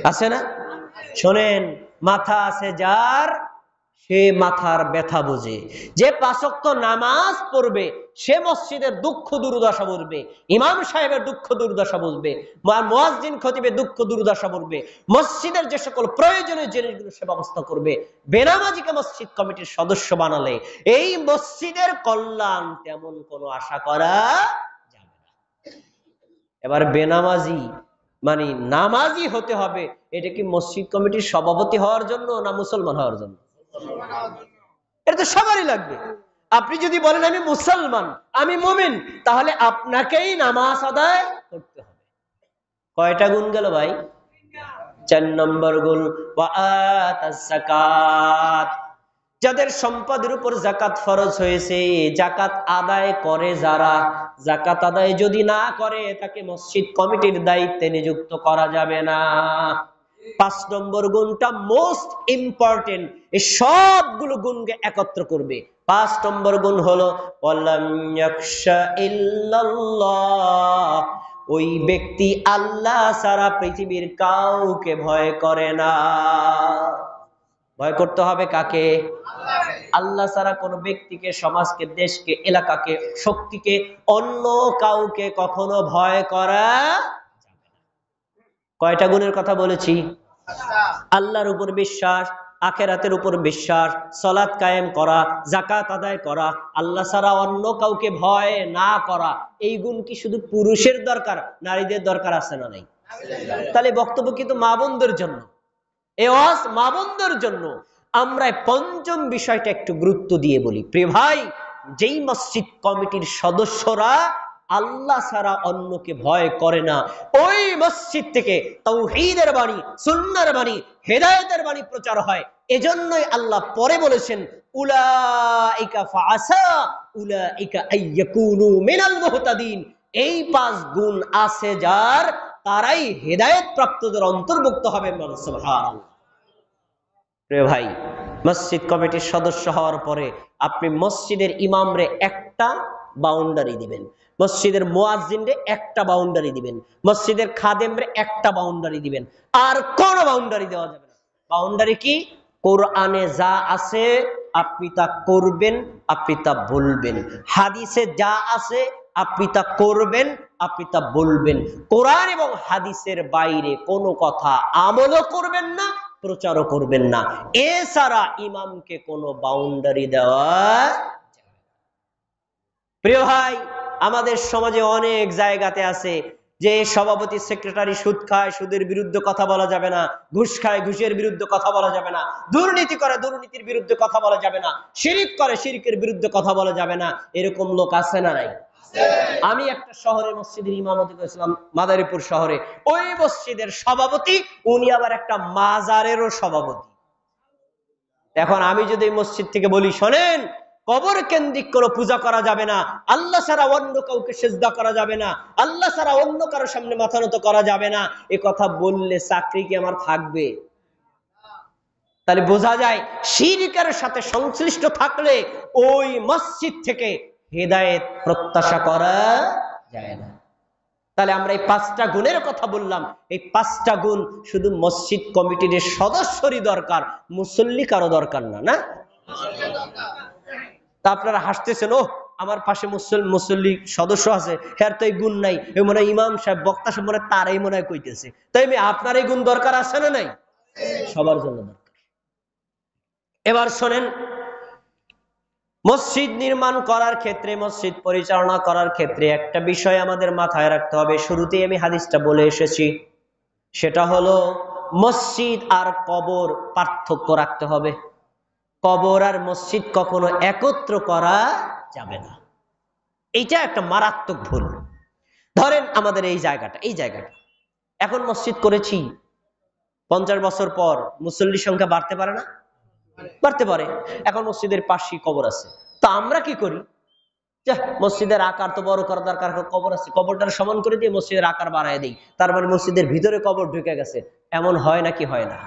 আছে না? শোনেন, মাথা আছে যার, সে মাথার ব্যথা বোঝে। যে 5 ওয়াক্ত নামাজ পড়বে সে মসজিদের দুঃখ দুর্দশা বুঝবে, ইমাম সাহেবের দুঃখ দুর্দশা বুঝবে, মুয়াজ্জিন খতিবের দুঃখ দুর্দশা বুঝবে, মসজিদের যে সকল প্রয়োজনীয় জিনিসগুলো সে ব্যবস্থা করবে। বেনামাজিকে মসজিদ কমিটির সদস্য বানালে এই মসজিদের কল্যাণ তেমন কোনো আশা করা যাবে না। এবার বেনামাজি মানে নামাজি হতে হবে, এটা কি মসজিদ কমিটির সভাপতি হওয়ার জন্য না মুসলমান হওয়ার জন্য? এটা তো সবারই লাগবে। আপনি যদি বলেন আমি মুসলমান, আমি মুমিন, তাহলে আপনাকেই নামাজ আদায় করতে হবে। কয়টা গুণ গেল ভাই? 4 নম্বর গুণ, ওয়া আতাস যাকাত। যাদের সম্পদের উপর যাকাত ফরজ হয়েছে, যাকাত আদায় করে যারা, যাকাত আদায় যদি না করে তাকে মসজিদ কমিটির দায়িত্বে নিযুক্ত করা যাবে না। 5 নম্বর গুণটা মোস্ট ইম্পর্টেন্ট, এই সবগুলো গুণকে একত্র করবে। 5 নম্বর গুণ হলো ওয়ালাম ইয়াখশা ইল্লাল্লাহ, ওই ব্যক্তি আল্লাহ ছাড়া পৃথিবীর কাউকে ভয় করে না। ভয় করতে হবে কাকে? আল্লাহ ছাড়া কোন ব্যক্তিকে, সমাজকে, দেশকে, এলাকাকে, শক্তিকে, অন্য কাউকে কখনো ভয় করা যাবে না। কয়টা গুণের কথা বলেছি? আল্লাহর উপর বিশ্বাস, আখিরাতের উপর বিশ্বাস, সালাত কায়েম করা, যাকাত আদায় করা, আল্লাহ ছাড়া অন্য কাউকে ভয় না করা। এই গুণ কি শুধু পুরুষের দরকার, নারীদের দরকার আছে না নাই? তাহলে বক্তব্য কিন্তু মা বোনদের জন্য, এই ওয়াজ মা বোনদের জন্য। আমরা 5ম বিষয়টা একটু গুরুত্ব দিয়ে বলি। প্রিয় ভাই, যেই মসজিদ কমিটির সদস্যরা আল্লাহ ছাড়া অন্যকে ভয় করে না, ওই মসজিদ থেকে তাওহীদের বাণী, সুন্নাহর বাণী, হেদায়েতের বাণী প্রচার হয়। এজন্যই আল্লাহ পরে বলেছেন উলাইকা ফাআসা উলাইকা আইয়াকুনু মিনাল মুহতাদিন। এই 5 গুণ আছে যার, তারাই হেদায়েত প্রাপ্তদের অন্তর্ভুক্ত হবে। সুবহানাল্লাহ। প্রিয় ভাই, মসজিদ কমিটির সদস্য হওয়ার পরে আপনি মসজিদের ইমামরে একটা বাউন্ডারি দিবেন, মসজিদের মুয়াজ্জিনরে একটা বাউন্ডারি দিবেন, মসজিদের খাদেমরে একটা বাউন্ডারি দিবেন, আর কোনো বাউন্ডারি দেওয়া যাবে না। বাউন্ডারি কি? কোরআনে যা আছে আপনি তা করবেন, আপনি তা বলবেন। হাদিসে যা আছে আপনি তা করবেন, আপনি তা বলবেন। কোরআন এবং হাদিসের বাইরে কোনো কথা আমলও করবেন না, প্রচারও করবেন না। এছাড়া ইমামকে কোনো বাউন্ডারি দেওয়া। প্রিয় ভাই, আমাদের সমাজে অনেক জায়গাতে আছে যে সভাপতি সেক্রেটারি সুদ খায়, সুদের বিরুদ্ধে কথা বলা যাবে না, ঘুষ খায়, ঘুষের বিরুদ্ধে কথা বলা যাবে না, দুর্নীতি করে, দুর্নীতির বিরুদ্ধে কথা বলা যাবে না, শিরিক করে, শিরিকের বিরুদ্ধে কথা বলা যাবে না। এরকম লোক আছে না নাই? আমি একটা শহরে মসজিদের ইমামতি করেছিলাম, মাদারীপুর শহরে। ওই মসজিদের সভাপতি উনি আবার একটা মাজারেরও সভাপতি। এখন আমি যদি মসজিদ থেকে বলি শোনেন, কবর কেন্দ্রিক কোনো পূজা করা যাবে না, আল্লাহ ছাড়া অন্য কাউকে সিজদা করা যাবে না, আল্লাহ ছাড়া অন্য কারোর সামনে মাথা নত করা যাবে না, এ কথা বললে চাকরি কি আমার থাকবে? তাহলে বোঝা যায় শিরকের সাথে সংশ্লিষ্ট থাকলে ওই মসজিদ থেকে হেদায়েত প্রত্যাশা করা যায় না। তাহলে আমরা এই 5টা গুণের কথা বললাম। এই 5টা গুণ শুধু মসজিদ কমিটির সদস্যরই দরকার, মুসল্লি কারো দরকার না। না? তা আপনারা হাসতেছেন, ও আমার পাশে মুসল্লি সদস্য আছে, হ্যাঁ তো এই গুণ নাই, এই মনে হয় ইমাম সাহেব, বক্তা সাহেব মনে হয় তারাই মনে হয় কইতেছে। তাই আপনার এই গুণ দরকার আছে না নাই? সবার জন্য দরকার। এবার শোনেন, মসজিদ নির্মাণ করার ক্ষেত্রে, মসজিদ পরিচালনা করার ক্ষেত্রে একটা বিষয় আমাদের মাথায় রাখতে হবে। শুরুতেই আমি হাদিসটা বলে এসেছি, সেটা হলো মসজিদ আর কবর পার্থক্য রাখতে হবে। কবর আর মসজিদ কখনো একত্র করা যাবে না। এইটা একটা মারাত্মক ভুল। ধরেন আমাদের এই জায়গাটা এখন মসজিদ করেছি, 50 বছর পর মুসল্লির সংখ্যা বাড়তে পারে না? বাড়তে পারে। এখন মসজিদের পাশেই কবর আছে, তো আমরা কি করি? মসজিদের আকার তো বড় করার দরকার, কবর আছে, কবরটা সমান করে দিয়ে মসজিদের আকার বাড়ায় দিই, তারপরে মসজিদের ভিতরে কবর ঢুকে গেছে। এমন হয় নাকি হয় না?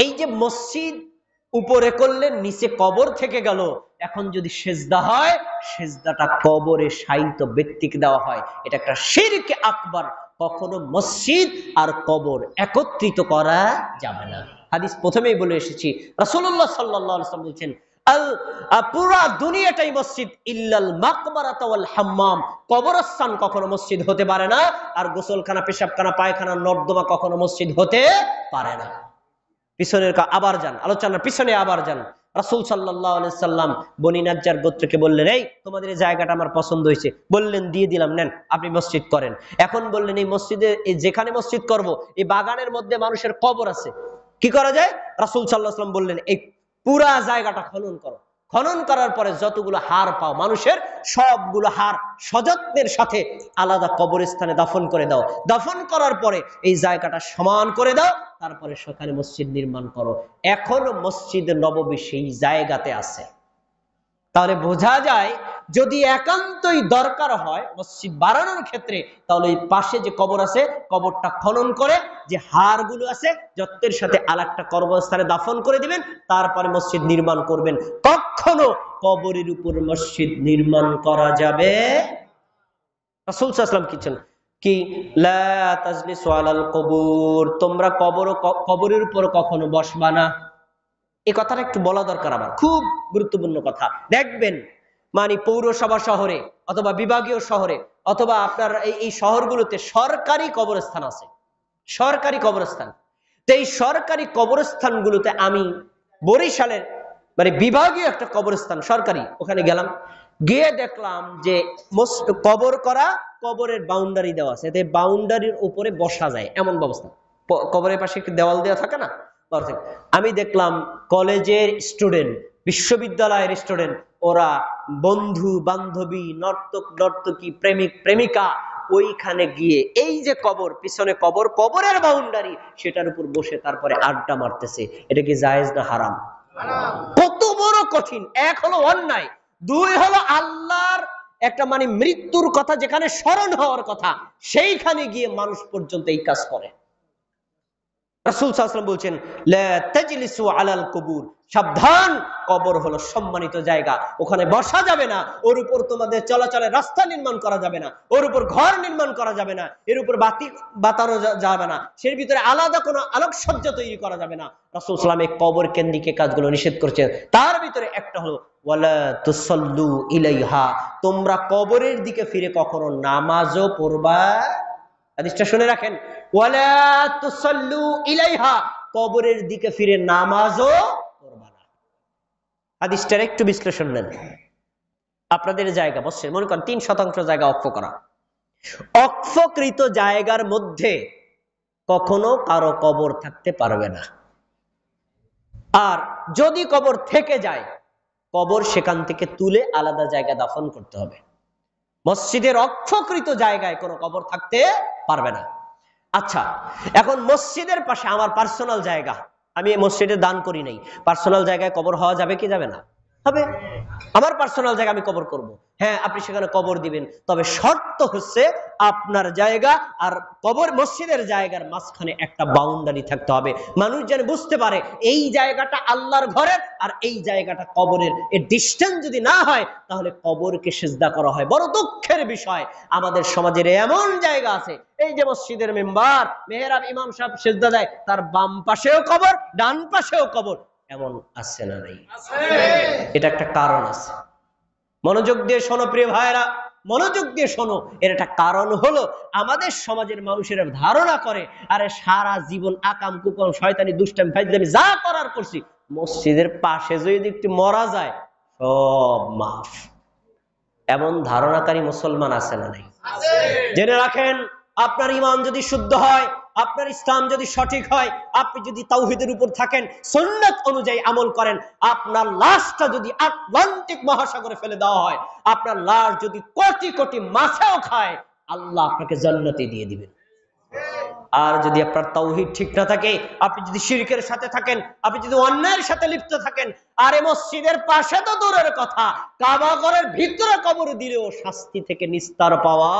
এই যে মসজিদ উপরে করলে নিচে কবর থেকে গেল, এখন যদি সেজদা হয়, সেজদাটা কবরে শায়িত ব্যক্তিকে দেওয়া হয়, এটা একটা শিরক আকবার। কখনো মসজিদ আর কবর একত্রিত করা যাবে না। হাদিস প্রথমেই বলে এসেছি, রাসূলুল্লাহ সাল্লাল্লাহু আলাইহি ওয়াসাল্লাম বলেছেন, পুরা দুনিয়াটাই মসজিদ ইল্লাল মাকবারাতা ওয়াল হাম্মাম। কবরস্থান কখনো মসজিদ হতে পারে না, আর গোসলখানা, পেশাবখানা, পায়খানা, নর্দমা কখনো মসজিদ হতে পারে না। পিছনের আবার যান, আলোচনার পিছনে আবার যান। রাসূল সাল্লাল্লাহু আলাইহি সাল্লাম বনী নাজ্জার গোত্রকে বললেন, এই তোমাদের এই জায়গাটা আমার পছন্দ হয়েছে। বললেন, দিয়ে দিলাম, নেন আপনি মসজিদ করেন। এখন বললেন, এই মসজিদে, যেখানে মসজিদ করব, এই বাগানের মধ্যে মানুষের কবর আছে, কি করা যায়? রাসূল সাল্লাল্লাহু আলাইহি সাল্লাম বললেন, এই পুরা জায়গাটা খনন করো। খনন করার পরে যতগুলো হাড় পাও মানুষের, সবগুলো হাড় সযত্নের সাথে আলাদা কবরস্থানে দাফন করে দাও। দাফন করার পরে এই জায়গাটা সমান করে দাও, তারপরে সেখানে মসজিদ নির্মাণ করো। এখনো মসজিদ নববী সেই জায়গাতে আছে। তাহলে বোঝা যায়, যদি একান্তই দরকার হয় মসজিদ বাড়ানোর ক্ষেত্রে, তাহলে এই পাশে যে কবর আছে, কবরটা খনন করে যে হাড়গুলো আছে যত্নের সাথে আরেকটা কবরস্থানে দাফন করে দিবেন, তারপরে মসজিদ নির্মাণ করবেন। কখনো কবরের উপর মসজিদ নির্মাণ করা যাবে। রাসূল সাল্লাল্লাহু আলাইহি ওয়াসাল্লাম কি লা তাজলিসু আলাল কবুর, তোমরা কবরের উপর কখনো বসবা না। এই কথাটা একটু বলা দরকার, আমার খুব গুরুত্বপূর্ণ কথা। দেখবেন, মানে পৌরসভা শহরে অথবা বিভাগীয় শহরে অথবা আপনার এই শহরগুলোতে সরকারি কবরস্থান আছে, সরকারি কবরস্থান। তো এই সরকারি কবরস্থানগুলোতে আমি বরিশালের মানে বিভাগীয় একটা কবরস্থান সরকারি, ওখানে গেলাম, গিয়ে দেখলাম যে কবর করা, কবরের বাউন্ডারি দেওয়া আছে, এতে বাউন্ডারির উপরে বসা যায় এমন ব্যবস্থা। কবরের পাশে একটু দেওয়াল দেওয়া থাকে না, আমি দেখলাম কলেজের স্টুডেন্ট, বিশ্ববিদ্যালয়ের স্টুডেন্ট, ওরা বন্ধু বান্ধবী, নর্তক নর্তকী, প্রেমিক প্রেমিকা, ওইখানে গিয়ে এই যে কবর, পিছনে কবর, কবরের বাউন্ডারি, সেটার উপর বসে তারপরে আড্ডা মারতেছে। এটা কি জায়েজ না হারাম? কত বড় কঠিন! এক হলো অন্যায়, দুই হলো আল্লাহর একটা মানে মৃত্যুর কথা যেখানে স্মরণ হওয়ার কথা, সেইখানে গিয়ে মানুষ পর্যন্ত এই কাজ করে। রাসূল সাল্লাল্লাহু আলাইহি ওয়াসাল্লাম বলছেন, লা তাজলিসু আলাল কুবুর, সাবধান, কবর হলো সম্মানিত জায়গা, ওখানে বসা যাবে না, ওর উপর তোমাদের চলাচলের রাস্তা নির্মাণ করা যাবে না, ওর উপর ঘর নির্মাণ করা যাবে না, এর উপর বাতি বাতানো যাবে না, সের ভিতরে আলাদা কোনো আলোকসজ্জা তৈরি করা যাবে না। রাসূল সাল্লাল্লাহু আলাইহি ওয়াসাল্লাম এই কবর কেন্দ্রিক কাজগুলো নিষেধ করেছেন। তার ভিতরে একটা হলো ওয়ালা তুসাল্লু ইলাইহা, তোমরা কবরের দিকে ফিরে কখনো নামাজও পড়বা। হাদিসটা শুনে রাখেন, ওয়ালা তুসাল্লু ইলাইহা, কবরের দিকে ফিরে নামাজও পড়বা না। হাদিসটার একটু বিশ্লেষণ নেন। আপনাদের জায়গা বসছেন, মনে করেন 3% জায়গা অক্ষ করা, অক্ষকৃত জায়গার মধ্যে কখনো কারো কবর থাকতে পারবে না। আর যদি কবর থেকে যায়, কবর সেখান থেকে তুলে আলাদা জায়গা দাফন করতে হবে। মসজিদের অক্ষকৃত জায়গায় কোনো কবর থাকতে পারবে না। আচ্ছা, এখন মসজিদের পাশে আমার পার্সোনাল জায়গা, আমি এই মসজিদে দান করি নাই, পার্সোনাল জায়গায় কবর হওয়া যাবে কি যাবে না? হবে। আমার পার্সোনাল জায়গা, আমি কবর করব, হ্যাঁ আপনি সেখানে কবর দিবেন, তবে শর্ত হচ্ছে আপনার জায়গা আর কবর মসজিদের জায়গার মাঝখানে একটা বাউন্ডারি থাকতে হবে, মানুষ যেন বুঝতে পারে এই জায়গাটা আল্লাহর ঘরের আর এই জায়গাটা কবরের। এর ডিসটেন্স যদি না হয়, তাহলে কবরকে সিজদা করা হয়। বড় দুঃখের বিষয়, আমাদের সমাজের এমন জায়গা আছে, এই যে মসজিদের মেম্বার, মেহরাব, ইমাম সাহেব সিজদা দেয়, তার বাম পাশেও কবর, ডান পাশেও কবর, এমন আছে না নাই? এটা একটা কারণ আছে। মনোযোগ দিয়ে শোনো প্রিয় ভাইরা, মনোযোগ দিয়ে শোনো। এর একটা কারণ হলো, আমাদের সমাজের মানুষের ধারণা করে, আরে সারা জীবন আকাম কুকাম শয়তানি দুষ্টামি ফাইজলামি যা করার করছি, মসজিদের পাশে যদি একটু মরা যায় সব মাফ। এমন ধারণাকারী মুসলমান আছে না নাই? জেনে রাখেন, আপনার ঈমান যদি শুদ্ধ হয়, আপনার ইসলাম যদি সঠিক হয়, আপনি যদি তাওহীদের উপর থাকেন, সুন্নাত অনুযায়ী আমল করেন, আপনার লাশটা যদি আটলান্টিক মহাসাগরে ফেলে দেওয়া হয়, আপনার লাশ যদি কোটি কোটি মাছেও খায়, আল্লাহ আপনাকে জান্নাতে দিয়ে দিবেন। আর যদি আপনার তাওহীদ ঠিক না থাকে, আপনি যদি শিরকের সাথে থাকেন, আপনি যদি অন্যায়ের সাথে লিপ্ত থাকেন, আরে মসজিদের পাশে তো দূরের কথা, কাবা ঘরের ভিতরে কবর দিলেও শাস্তি থেকে নিস্তার পাওয়া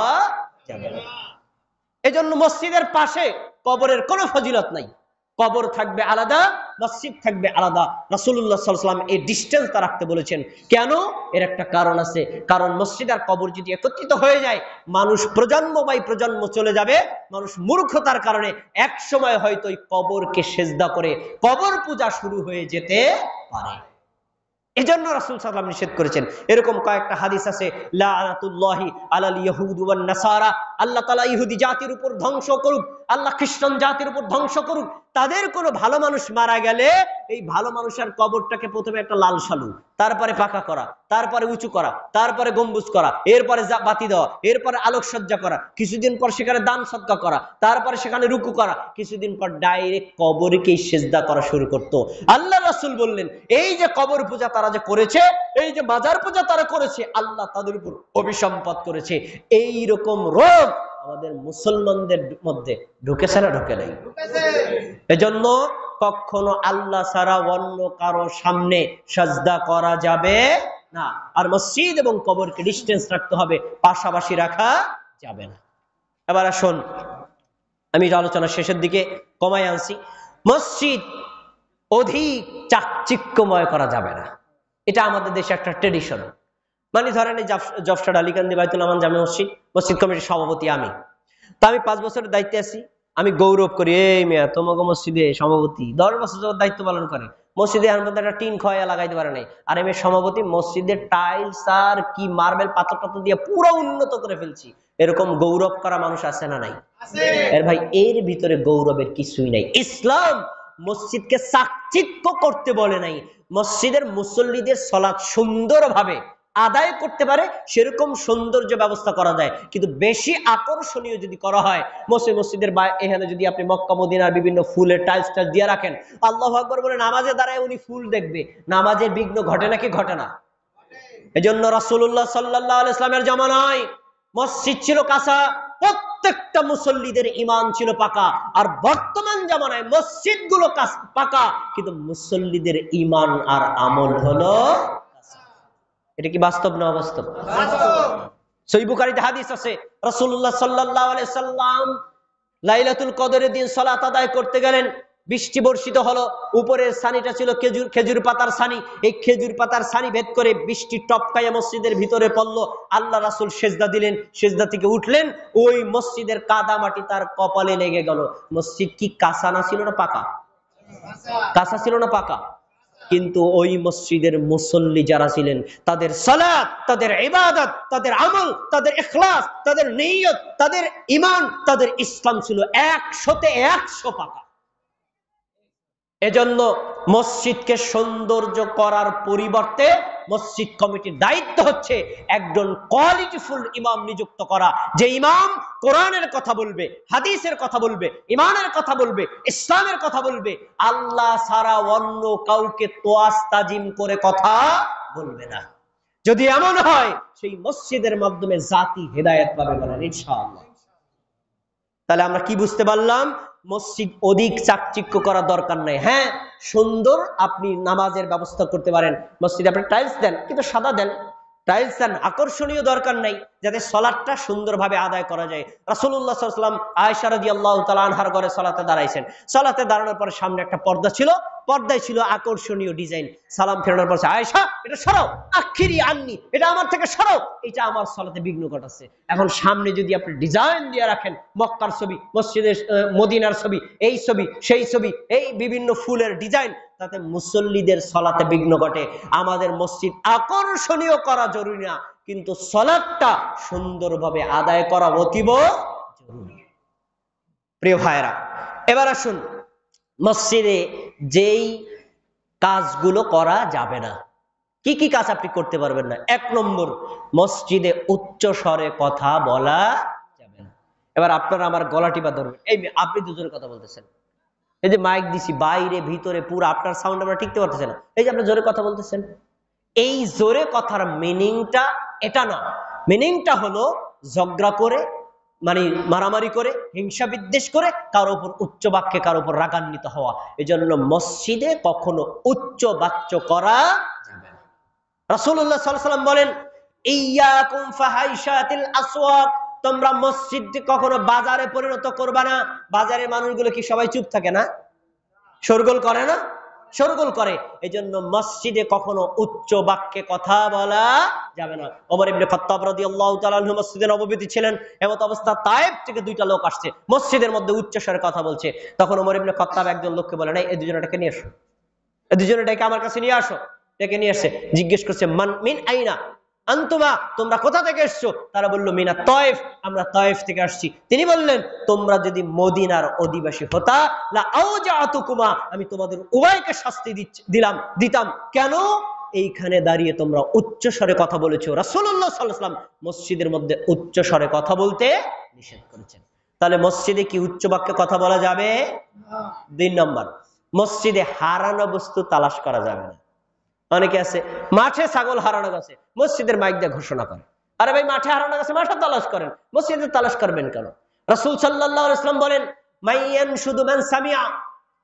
যাবে না। এজন্য মসজিদের পাশে কবরের কোনো ফজিলত নাই। কবর থাকবে আলাদা, মসজিদ থাকবে আলাদা। রাসূলুল্লাহ সাল্লাল্লাহু আলাইহি ওয়াসাল্লাম এই ডিসটেন্সটা রাখতে বলেছেন। কেন? এর একটা কারণ আছে। কারণ মসজিদ আর কবর যদি একত্রিত হয়ে যায়, মানুষ প্রজন্ম বাই প্রজন্ম চলে যাবে। মানুষ মূর্খতার কারণে এক সময় হয়তো ওই কবরকে সেজদা করে কবর পূজা শুরু হয়ে যেতে পারে। এজন্য রাসূল সাল্লাল্লাহু আলাইহি ওয়াসাল্লাম নিষেধ করেছেন। এরকম কয়েকটা হাদিস আছে, লাআনাতুল্লাহি আলাল ইয়াহুদ ওয়ান নাসারা, আল্লাহ তাআলা ইহুদি জাতির উপর ধ্বংস করুক, আল্লাহ খ্রিস্টান জাতির উপর ধ্বংস করুক। তাদের কোনো ভালো মানুষ মারা গেলে এই ভালো মানুষের কবরটাকে প্রথমে একটা লাল সালু, তারপরে পাকা করা, তারপরে উঁচু করা, তারপরে গম্বুজ করা, এরপরে বাতি দেওয়া, এরপরে আলোকসজ্জা করা, কিছুদিন পর সেখানে দান সদকা করা, তারপরে সেখানে রুকু করা, কিছুদিন পর ডাইরেক্ট কবরকেই সিজদা করা শুরু করত। আল্লাহ রাসূল বললেন, এই যে কবর পূজা তারা যে করেছে, এই যে মাজার পূজা তারা করেছে, আল্লাহ তাদের উপর অভিসম্পাত করেছে। এই রকম রোগ আমাদের মুসলমানদের মধ্যে ঢুকেছে না ঢোকে নাই? এজন্য কখনো আল্লাহ ছাড়া অন্য কারো সামনে সাজদা করা যাবে না। আর মসজিদ এবং কবরকে ডিসটেন্স রাখতে হবে, পাশাপাশি রাখা যাবে না। এবার আসুন, আমি আলোচনা শেষের দিকে কমাই আনছি। মসজিদ অধিক চাকচিক্যময় করা যাবে না, এটা আমাদের দেশে একটা ট্রেডিশন। মানে ধরেন এই জফসার আলীকান্দি বাইতুল আমান জামে মসজিদ, মসজিদ কমিটির সভাপতি আমি। তা আমি 5 বছরের দায়িত্বে আছি, আমি গৌরব করি, এই মেয়া তোমাকে মসজিদে সভাপতি 10 বছর যাবত দায়িত্ব পালন করে, মসজিদে এখন পর্যন্ত একটা টিন খয়া লাগাইতে পারে নাই, আর আমি সভাপতি, মসজিদের টাইলস আর কি মার্বেল পাথর পাথর দিয়ে পুরো উন্নত করে ফেলছি। এরকম গৌরব করা মানুষ আছে না নাই? এর ভাই, এর ভিতরে গৌরবের কিছুই নাই। ইসলাম মসজিদকে চাকচিক্য করতে বলে নাই। মসজিদের মুসল্লিদের সালাত সুন্দরভাবে আদায় করতে পারে সেরকম সৌন্দর্য ব্যবস্থা করা যায়, কিন্তু বেশি আকর্ষণীয় যদি করা হয়, মসজিদের এখানে যদি আপনি মক্কা মদিনার বিভিন্ন ফুলের টাইলস টাইলস দিয়ে রাখেন, আল্লাহু আকবার বলে নামাজে দাঁড়ায় উনি ফুল দেখবে, নামাজের বিঘ্ন ঘটে নাকি ঘটে না? এজন্য রাসূলুল্লাহ সাল্লাল্লাহু আলাইহি ওয়াসাল্লামের জামানায় মসজিদ ছিল কাঁচা, প্রত্যেকটা মুসল্লিদের ঈমান ছিল পাকা। আর বর্তমান জামানায় মসজিদগুলো পাকা, কিন্তু মুসল্লিদের ঈমান আর আমল হলো কাঁচা। এটা কি বাস্তব না অবাস্তব? সহিহ বুখারীতে হাদিস আছে, রাসূলুল্লাহ সাল্লাল্লাহু আলাইহি সাল্লাম লাইলাতুল কদরের দিন সালাত আদায় করতে গেলেন, বৃষ্টি বর্ষিত হলো, উপরের ছানিটা ছিল খেজুর পাতার ছানি, এই খেজুর পাতার ছানি ভেদ করে বৃষ্টি টপকাইয়া মসজিদের ভিতরে পড়লো। আল্লাহ রাসূল সেজদা দিলেন, সেজদা থেকে উঠলেন, ওই মসজিদের কাদা মাটি তার কপালে লেগে গেল। মসজিদ কি কাঁচা না ছিল না পাকা? কাঁচা ছিল না পাকা? কিন্তু ওই মসজিদের মুসল্লি যারা ছিলেন, তাদের সালাত, তাদের ইবাদত, তাদের আমল, তাদের ইখলাস, তাদের নিয়ত, তাদের ঈমান, তাদের ইসলাম ছিল 100-তে 100 পাকা। এজন্য মসজিদকে সৌন্দর্য করার পরিবর্তে মসজিদ কমিটির দায়িত্ব হচ্ছে একজন কোয়ালিটিফুল ইমাম নিযুক্ত করা, যে ইমাম কোরআনের কথা বলবে, হাদিসের কথা বলবে, ইমানের কথা বলবে, ইসলামের কথা বলবে, আল্লাহ ছাড়া অন্য কাউকে তোয়াজ তাজিম করে কথা বলবে না। যদি এমন হয়, সেই মসজিদের মাধ্যমে জাতি হেদায়েত পাবে বলেন ইনশাআল্লাহ। তাহলে আমরা কি বুঝতে পারলাম? মসজিদ অধিক চাকচিক্য করা দরকার নাই। হ্যাঁ, সুন্দর আপনি নামাজের ব্যবস্থা করতে পারেন, মসজিদে আপনি টাইলস দেন, কিন্তু সাদা দেন, টাইলস দেন, আকর্ষণীয় দরকার নাই, যাতে সালাতটা সুন্দরভাবে আদায় করা যায়। রাসূলুল্লাহ সাল্লাল্লাহু আলাইহি ওয়াসাল্লাম আয়েশা রাদিয়াল্লাহু তাআলা আনহার ঘরে সালাতে দাঁড়াইছেন, সালাতে দাঁড়ানোর পর সামনে একটা পর্দা ছিল, পর্দায় ছিল আকর্ষণীয় ডিজাইন। সালাম ফেরানোর পর আয়েশা, এটা সরাও, আখিরি আননি, এটা আমার থেকে সরাও, এটা আমার সালাতে বিঘ্ন ঘটাচ্ছে। এখন সামনে যদি আপনি ডিজাইন দিয়ে রাখেন, মক্কার ছবি, মসজিদের মদিনার ছবি, এই ছবি সেই ছবি, এই বিভিন্ন ফুলের ডিজাইন, তাতে মুসল্লিদের সালাতে বিঘ্ন ঘটে। আমাদের মসজিদ আকর্ষণীয় করা জরুরি না, কিন্তু সালাতটা সুন্দরভাবে আদায় করা অতীব জরুরি। প্রিয় ভাইরা, এবার আসুন মসজিদে যেই কাজগুলো করা যাবে না, কি কি কাজ আপনি করতে পারবেন না? 1 নম্বর, মসজিদে উচ্চ স্বরে কথা বলা যাবে না। এবার আপনারা আমার গলা টিপা ধরবেন, এই আপনি দুজনের কথা বলতেছেন, এই যে মাইক দিছি, বাইরে ভিতরে পুরো আপনার সাউন্ড আমরা টিকতে পারতেছে না, এই যে আপনি জোরে কথা বলতেছেন, এই জোরে কথার মিনিংটা এটা না। মিনিংটা হলো ঝগড়া করে, মানে মারামারি করে, হিংসা বিদ্বেষ করে, কারো উপর উচ্চ বাক্যে কারো উপর রাগান্বিত হওয়া। এজন্য মসজিদে কখনো উচ্চ বাচ্য করা যাবে না। রাসূলুল্লাহ সাল্লাল্লাহু আলাইহি ওয়াসাল্লাম বলেন, ইয়াকুম ফাহাইশাতিল আসওয়াক, তোমরা মসজিদকে কখনো বাজারে পরিণত করবা না। বাজারের মানুষগুলো কি সবাই চুপ থাকে না? শোরগোল করে না? শোরগোল করে। এজন্য মসজিদে কখনো উচ্চ বাক্যে কথা বলা যাবে না। ওমর ইবনে খাত্তাব রাদিয়াল্লাহু তাআলা আনহু মসজিদে নববীতে ছিলেন। এমত অবস্থা তায়েফ থেকে দুইটা লোক আসছে, মসজিদের মধ্যে উচ্চ স্বরে কথা বলছে। তখন ওমর ইবনে খাত্তাব একজন লোককে বলেন, এই দুজনটাকে নিয়ে আসো, এই দুজনটাকে আমার কাছে নিয়ে আসো। ডেকে নিয়ে আসছে, জিজ্ঞেস করছে, মান মিন আইনা আনতুমা, তোমরা কোথা থেকে এসছো? তারা বলল, মিনা তায়েফ, আমরা তায়েফ থেকে আসছি। তিনি বললেন, তোমরা যদি মদিনার অধিবাসী হতা লা আউজাতুকুমা, আমি তোমাদের উভয়কে শাস্তি দিতাম। কেন? এইখানে দাঁড়িয়ে তোমরা উচ্চ স্বরে কথা বলেছো। রাসূলুল্লাহ সাল্লাল্লাহু আলাইহি ওয়াসাল্লাম মসজিদের মধ্যে উচ্চ স্বরে কথা বলতে নিষেধ করেছেন। তাহলে মসজিদে কি উচ্চ বাক্যে কথা বলা যাবে? 2 নম্বর, মসজিদে হারানো বস্তু তালাশ করা যাবে না। অনেকে আছে মাঠে ছাগল হারানো গেছে, মসজিদের মাইক দিয়ে ঘোষণা করে, আরে ভাই মাঠে হারানো গেছে, মাঠে তালাশ করেন, মসজিদে তালাশ করবেন কেন? রাসূল সাল্লাল্লাহু আলাইহি ওয়াসাল্লাম বলেন, মাইয়ান শুধু মান সামিয়া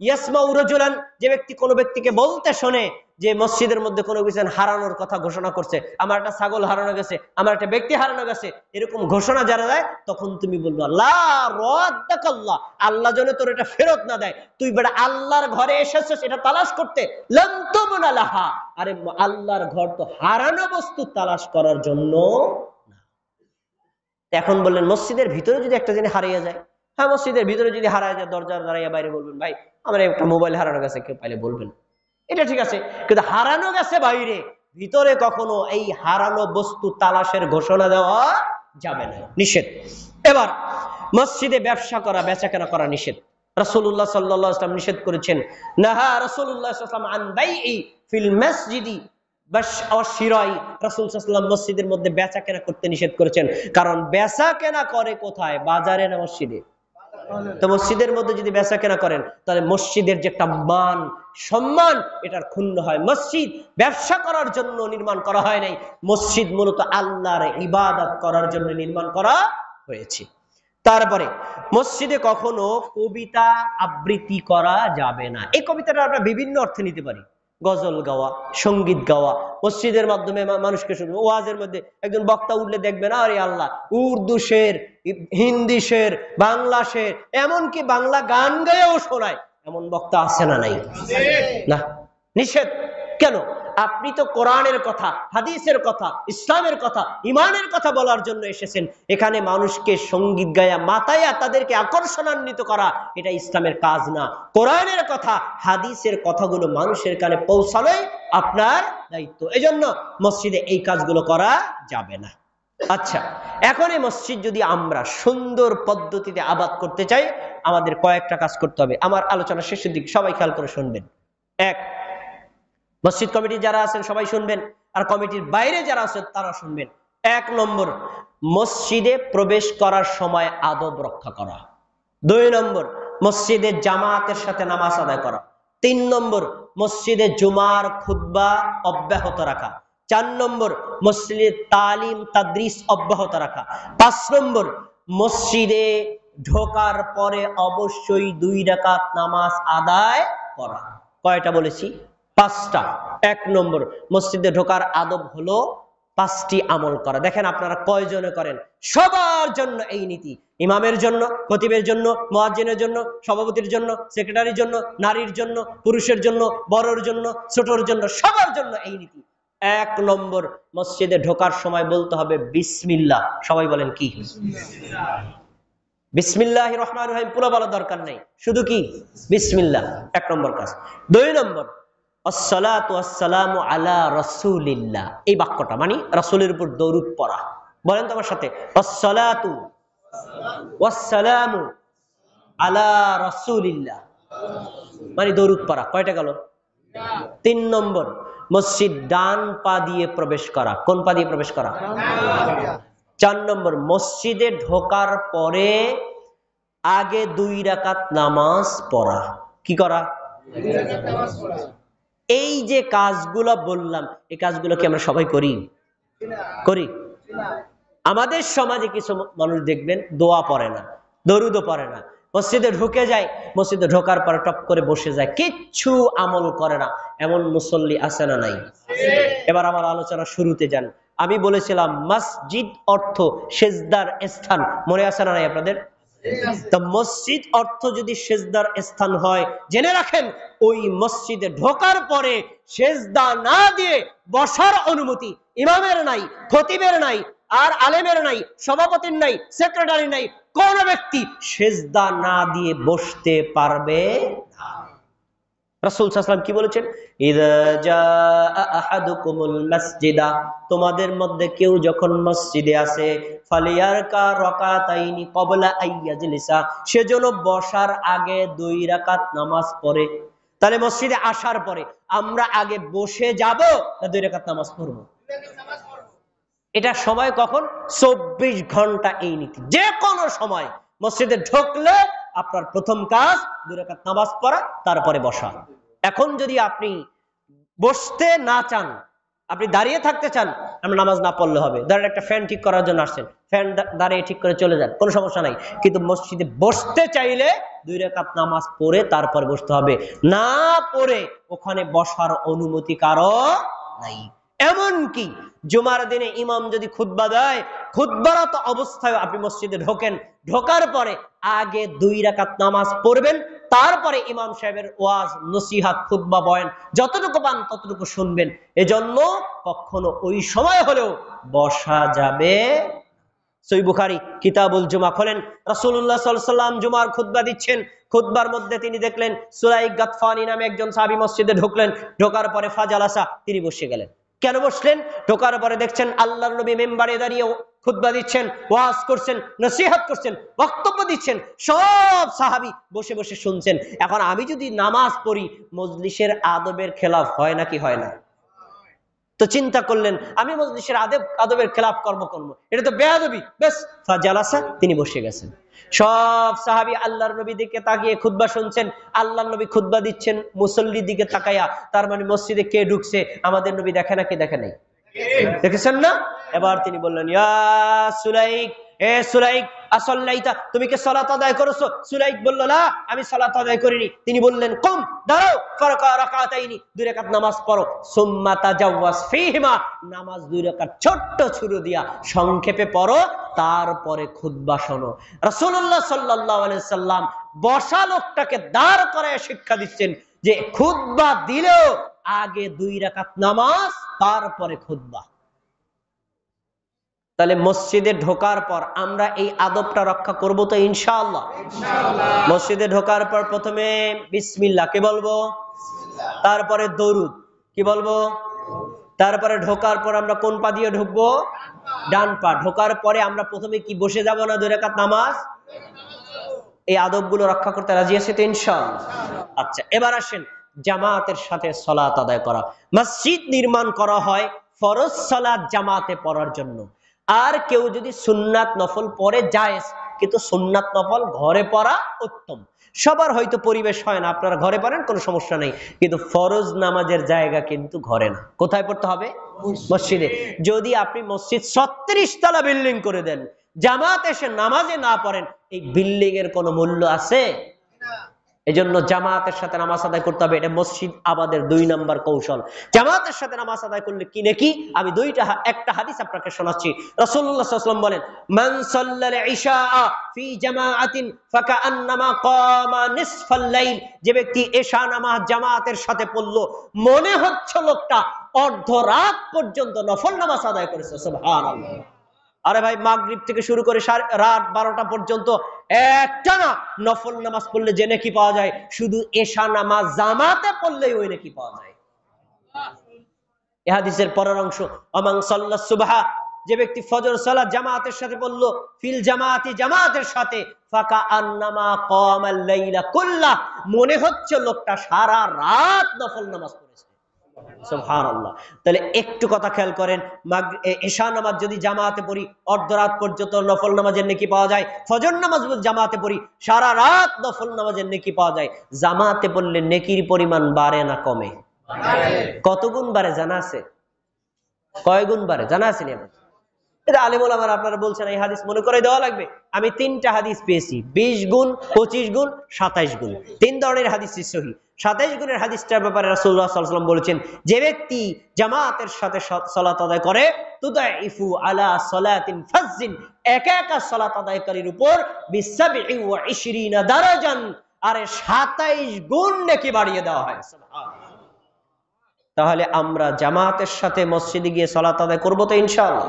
ইয়াসমাউ রাজুলান, যে ব্যক্তি কোনো ব্যক্তিকে বলতে শোনে যে মসজিদের মধ্যে কোনো কিছু হারানোর কথা ঘোষণা করছে, আমার একটা ছাগল হারানো গেছে, আমার একটা ব্যক্তি হারানো গেছে, এরকম ঘোষণা যারা দেয়, তখন তুমি বলবা লা রাদ্দাকাল্লাহ, আল্লাহ যেন তোর এটা ফেরত না দেয়। তুই বেটা আল্লাহর ঘরে এসেছিস এটা তালাশ করতে, লাম তুমনা লাহা, আরে আল্লাহর ঘর তো হারানো বস্তু তালাশ করার জন্য না। এখন বললেন মসজিদের ভিতরে যদি একটা জিনিস হারিয়ে যায়, হ্যাঁ মসজিদের ভিতরে যদি হারায় যায়, দরজার দাঁড়াইয়া বাইরে বলবেন, ভাই আমার একটা মোবাইল হারানো গেছে, কেউ পাইলে বলবেন, এটা ঠিক আছে। কিন্তু হারানো গেছে বাইরে, ভিতরে কখনো এই হারানো বস্তু তালাশের ঘোষণা দেওয়া যাবে না, নিষেধ। এবার মসজিদে ব্যবসা করা, বেচাকেনা করা নিষেধ। রাসূলুল্লাহ সাল্লাল্লাহু আলাইহি ওয়াসাল্লাম নিষেধ করেছেন, নাহা রাসূলুল্লাহ সাল্লাল্লাহু আলাইহি ওয়াসাল্লাম আন বাইই ফিল মাসজিদি ওয়াশিরাই, রাসূল সাল্লাল্লাহু আলাইহি ওয়াসাল্লাম মসজিদের মধ্যে বেচাকেনা করতে নিষেধ করেছেন। কারণ বেচাকেনা করে কোথায়? বাজারে না মসজিদে? তো মসজিদের মধ্যে যদি বেচা কেনা করেন, তাহলে মসজিদের যে একটা মান সম্মান, এটার ক্ষুণ্ণ হয়। মসজিদ ব্যবসা করার জন্য নির্মাণ করা হয় নাই, মসজিদ মূলত আল্লাহর ইবাদত করার জন্য নির্মাণ করা হয়েছে। তারপরে মসজিদে কখনো কবিতা আবৃত্তি করা যাবে না। এই কবিতাটা আমরা বিভিন্ন অর্থে নিতে পারি, গজল গাওয়া, সঙ্গীত গাওয়া, মসজিদের মাধ্যমে মানুষকে শুনবে। ওয়াজের মধ্যে একজন বক্তা উঠলে দেখবেন, আরে আল্লাহ, উর্দু শের, হিন্দি শের, বাংলা শের, এমনকি বাংলা গান গায়েও শোনায়, এমন বক্তা আছে না নাই? না, নিষেধ। কেন? আপনি তো কোরআনের কথা, হাদিসের কথা, ইসলামের কথা, ইমানের কথা বলার জন্য এসেছেন। এখানে মানুষকে সঙ্গীত গায়া মাতায়া তাদেরকে আকর্ষণান্বিত করা, এটা ইসলামের কাজ না। কোরআনের কথা, হাদিসের কথাগুলো মানুষের কানে পৌঁছানোই আপনার দায়িত্ব। এজন্য মসজিদে এই কাজগুলো করা যাবে না। আচ্ছা, এখন এই মসজিদ যদি আমরা সুন্দর পদ্ধতিতে আবাদ করতে চাই, আমাদের কয়েকটা কাজ করতে হবে। আমার আলোচনা শেষের দিকে সবাই খেয়াল করে শুনবেন। এক, মসজিদ কমিটি যারা আছেন সবাই শুনবেন, আর কমিটির বাইরে যারা আছেন তারা শুনবেন। 1 নম্বর, মসজিদে প্রবেশ করার সময় আদব রক্ষা করা। 2 নম্বর, মসজিদে জামাতের সাথে নামাজ আদায় করা। 3 নম্বর, মসজিদে জুমার খুতবা অব্যাহত রাখা। 4 নম্বর, মসজিদে তালিম তাদরিস অব্যাহত রাখা। 5 নম্বর, মসজিদে ঢোকার পরে অবশ্যই 2 রাকাত নামাজ আদায় করা। কয়টা বলেছি? 5টা। 1 নম্বর, মসজিদে ঢোকার আদব হলো 5টি আমল করা। দেখেন আপনারা কয়জনে করেন? সবার জন্য এই নীতি, ইমামের জন্য, খতিবের জন্য, মুয়াজ্জিনের জন্য, সভাপতির জন্য, সেক্রেটারির জন্য, নারীর জন্য, পুরুষের জন্য, বড়র জন্য, ছোটর জন্য, সবার জন্য এই নীতি। 1 নম্বর, মসজিদে ঢোকার সময় বলতে হবে বিসমিল্লাহ। সবাই বলেন কি? বিসমিল্লাহির রহমানির রহিম পুরো বলার দরকার নেই, শুধু কি বিসমিল্লাহ। 1 নম্বর কাজ। 2 নম্বর, আসসালাতু ওয়াসসালামু আলা রাসূলিল্লাহ, এই বাক্যটা মানে রাসূলের উপর দরুদ পড়া। বলেন তো আমার সাথে, আসসালাতু ওয়াসসালামু আলা রাসূলিল্লাহ, মানে দরুদ পড়া। কয়টা গেল? 3 নম্বর, মসজিদ ডান পা দিয়ে প্রবেশ করা। কোন পা দিয়ে প্রবেশ করা? 4 নম্বর, মসজিদে ঢোকার পরে আগে 2 রাকাত নামাজ পড়া। কি করা? এই যে কাজগুলো বললাম, এই কাজগুলো কি আমরা সবাই করি? করি? আমাদের সমাজে কিছু মানুষ দেখবেন দোয়া পড়ে না, দরুদও পড়ে না, মসজিদে ঢুকে যায়, মসজিদে ঢোকার পর টপ করে বসে যায়, কিচ্ছু আমল করে না। এমন মুসল্লি আছে না নাই? এবার আমার আলোচনা শুরুতে যান। আমি বলেছিলাম মসজিদ অর্থ সেজদার স্থান, মনে আছে না নাই আপনাদের? তো মসজিদ অর্থ যদি সেজদার স্থান হয়, জেনে রাখেন ওই মসজিদে ঢোকার পরে সেজদা না দিয়ে বসার অনুমতি ইমামের নাই, খতিবের নাই, আর আলেমের নাই, সভাপতির নাই, সেক্রেটারি নাই, কোন ব্যক্তি সেজদা না দিয়ে বসতে পারবে না। রাসূল সাল্লাল্লাহু আলাইহি ওয়াসাল্লাম কি বলেছেন? ইযা জাআ আহাদুকুমুল মাসজিদা, তোমাদের মধ্যে কেউ যখন মসজিদে আসে, ফালিয়ারকা রাকাতাইনি ক্বাবলা আইয়াজলিসা, সেজন্য বসার আগে 2 রাকাত নামাজ পড়ে। তাহলে মসজিদে আসার পরে আমরা আগে বসে যাব না 2 রাকাত নামাজ পড়ব? এটা সময় কখন? 24 ঘন্টা এই নীতি। যে কোনো সময় মসজিদে ঢুকলে আপনার প্রথম কাজ 2 রাকাত নামাজ পড়া, তারপরে বসা। এখন যদি আপনি বসতে না চান, আপনি দাঁড়িয়ে থাকতে চান, আমরা নামাজ না পড়লে হবে। ধরেন একটা ফ্যান ঠিক করার জন্য আসছেন, ফ্যান দাঁড়িয়ে ঠিক করে চলে যান, কোনো সমস্যা নাই। কিন্তু মসজিদে বসতে চাইলে 2 রাকাত নামাজ পড়ে তারপর বসতে হবে, না পড়ে ওখানে বসার অনুমতি কারো নাই। এমনকি জুমার দিনে ইমাম যদি খুতবা দেয়, খুতবারত অবস্থায় আপনি মসজিদে ঢোকেন, ঢোকার পরে আগে 2 রাকাত নামাজ পড়বেন, তারপরে ইমাম সাহেবের ওয়াজ, নসিহত, খুতবা, বয়ান যতটুকু পান ততটুকু শুনবেন। এজন্য কখনো ওই সময় হলেও বসা যাবে। সহিহ বুখারী কিতাবুল জুমা খোলেন, রাসূলুল্লাহ সাল্লাল্লাহু আলাইহি ওয়াসাল্লাম জুমার খুতবা দিচ্ছেন, খুতবার মধ্যে তিনি দেখলেন সুলাইক গাতফানি নামে একজন সাহাবী মসজিদে ঢুকলেন, ঢোকার পরে ফাজালাসা, তিনি বসে গেলেন। কেন বসলেন? ঢোকার পরে দেখছেন আল্লাহর নবী মিম্বারে দাঁড়িয়ে খুতবা দিচ্ছেন, ওয়াজ করছেন, নসিহত করছেন, বক্তব্য দিচ্ছেন, সব সাহাবী বসে বসে শুনছেন। এখন আমি যদি নামাজ পড়ি, মজলিসের আদবের খেলাফ হয় নাকি হয় না? তো চিন্তা করলেন আমি মজলিসের আদবের খেলাফ করব, এটা তো বেয়াদবি। বেশ, ফাজালাসা, তিনি বসে গেছেন। সব সাহাবী আল্লাহর নবীর দিকে তাকিয়ে খুতবা শুনছেন, আল্লাহর নবী খুতবা দিচ্ছেন মুসল্লির দিকে তাকায়া। তার মানে মসজিদে কে ঢুকছে আমাদের নবী দেখে নাকি দেখে নাই? দেখেছেন না? এবার তিনি বললেন, ইয়া সুলাইক, হে সুলাইক, আসাল্লাইতা, তুমি কি সালাত আদায় করেছো? সুলাইক বলল, না, আমি সালাত আদায় করিনি। তিনি বললেন, কুম, দাঁড়াও, ফারকা রাকাতাইনি, 2 রাকাত নামাজ পড়ো, সুম্মা তাজাওয়াজ ফীহিমা, নামাজ 2 রাকাত ছোট্ট ছুরু দিয়া সংক্ষেপে পড়ো, তারপরে খুতবা শোনো। রাসূলুল্লাহ সাল্লাল্লাহু আলাইহি সাল্লাম বসা লোকটাকে দাঁড় করায় শিক্ষা দিচ্ছেন যে খুতবা দিলেও আগে 2 রাকাত নামাজ, তারপরে খুতবা। তাহলে মসজিদে ঢোকার পর আমরা এই আদবটা রক্ষা করব তো ইনশাআল্লাহ? মসজিদে ঢোকার পর প্রথমে বিসমিল্লাহ কি বলবো, তারপরে দরুদ কি বলবো, তারপরে ঢোকার পর আমরা কোন পা দিয়ে ঢুকবো? ডান পা। ঢোকার পরে আমরা প্রথমে কি বসে যাব না 2 রাকাত নামাজ? এই আদবগুলো রক্ষা করতে রাজি আছে তো ইনশাআল্লাহ? আচ্ছা, এবার আসেন জামাতের সাথে সালাত আদায় করা। মসজিদ নির্মাণ করা হয় ফরজ সালাত জামাতে পড়ার জন্য। আর কেউ যদি সুন্নাত নফল পড়ে জায়েজ, কিন্তু সুন্নাত নফল ঘরে পড়া উত্তম। সবার হয়তো পরিবেশ হয় না, আপনারা ঘরে পড়েন, কোনো সমস্যা নেই, কিন্তু ফরজ নামাজের জায়গা কিন্তু ঘরে না। কোথায় পড়তে হবে? মসজিদে। যদি আপনি মসজিদ 36 তলা বিল্ডিং করে দেন, জামাত এসে নামাজে না পড়েন, এই বিল্ডিং এর কোনো মূল্য আছে? এজন্য জামাতের সাথে নামাজ আদায় করতে হবে। এটা মসজিদ আবাদের 2 নম্বর কৌশল। জামাতের সাথে নামাজ আদায় করলে কি নাকি, আমি একটা হাদিস আপনাকে শোনাচ্ছি। রাসূলুল্লাহ সাল্লাল্লাহু আলাইহি ওয়াসাল্লাম বলেন, মান সাল্লাল ইশা ফি জামাআতিন ফাকান্নামা কামা নিসফাল লাইল, যে ব্যক্তি ইশা নামাজ জামাতের সাথে পড়লো, মনে হচ্ছে লোকটা অর্ধ রাত পর্যন্ত নফল নামাজ আদায় করেছে। সুবহানাল্লাহ। আরে ভাই, মাগরিব থেকে শুরু করে রাত 12টা পর্যন্ত একটানা নফল নামাজ পড়লে যে নেকি পাওয়া যায়, শুধু এশা নামাজ জামাতে পড়লেই ওই নেকি পাওয়া যায়। এই হাদিসের পরের অংশ, আমান সাল্লাস সুবহা, যে ব্যক্তি ফজর সালাত জামাতের সাথে পড়লো, ফিল জামাতি, জামাতের সাথে, ফাকা আন্নামা কামাল লাইলা কুল্লাহ, মনে হচ্ছে লোকটা সারা রাত নফল নামাজ পড়েছে। সুবহানাল্লাহ। তাহলে একটু কথা খেয়াল করেন, এশা নামাজ যদি জামাতে পড়ি অর্ধরাত পর্যন্ত নফল নামাজের নেকি পাওয়া যায়। ফজর নামাজ যদি জামাতে পড়ি সারা রাত নফল নামাজের নেকি পাওয়া যায়। জামাতে পড়লে নেকির পরিমাণ বাড়ে না কমে? কত গুণ বাড়ে জানা আছে? কয় গুণ বাড়ে জানা আছে? এটা আলেম ওলামারা আপনারা বলছেন এই হাদিস মনে করে দেওয়া লাগবে। আমি 3টা হাদিস পেয়েছি, 20 গুণ, 25 গুণ, 27 গুণ, 3 ধরনের হাদিস সহিহ। 27 গুণের হাদিসটার ব্যাপারে রাসূলুল্লাহ সাল্লাল্লাহু আলাইহি ওয়াসাল্লাম বলেছেন, যে ব্যক্তি জামাতের সাথে সালাত আদায় করে, তুদাইফু আলা সালাতিন ফাজ্জিন, একা একা সালাত আদায়কারীর উপর বি27 দারাজান, আরে 27 গুণ নেকি বাড়িয়ে দেওয়া হয়। সুবহানাল্লাহ। তাহলে আমরা জামাতের সাথে মসজিদে গিয়ে সালাত আদায় করবো তো ইনশাআল্লাহ?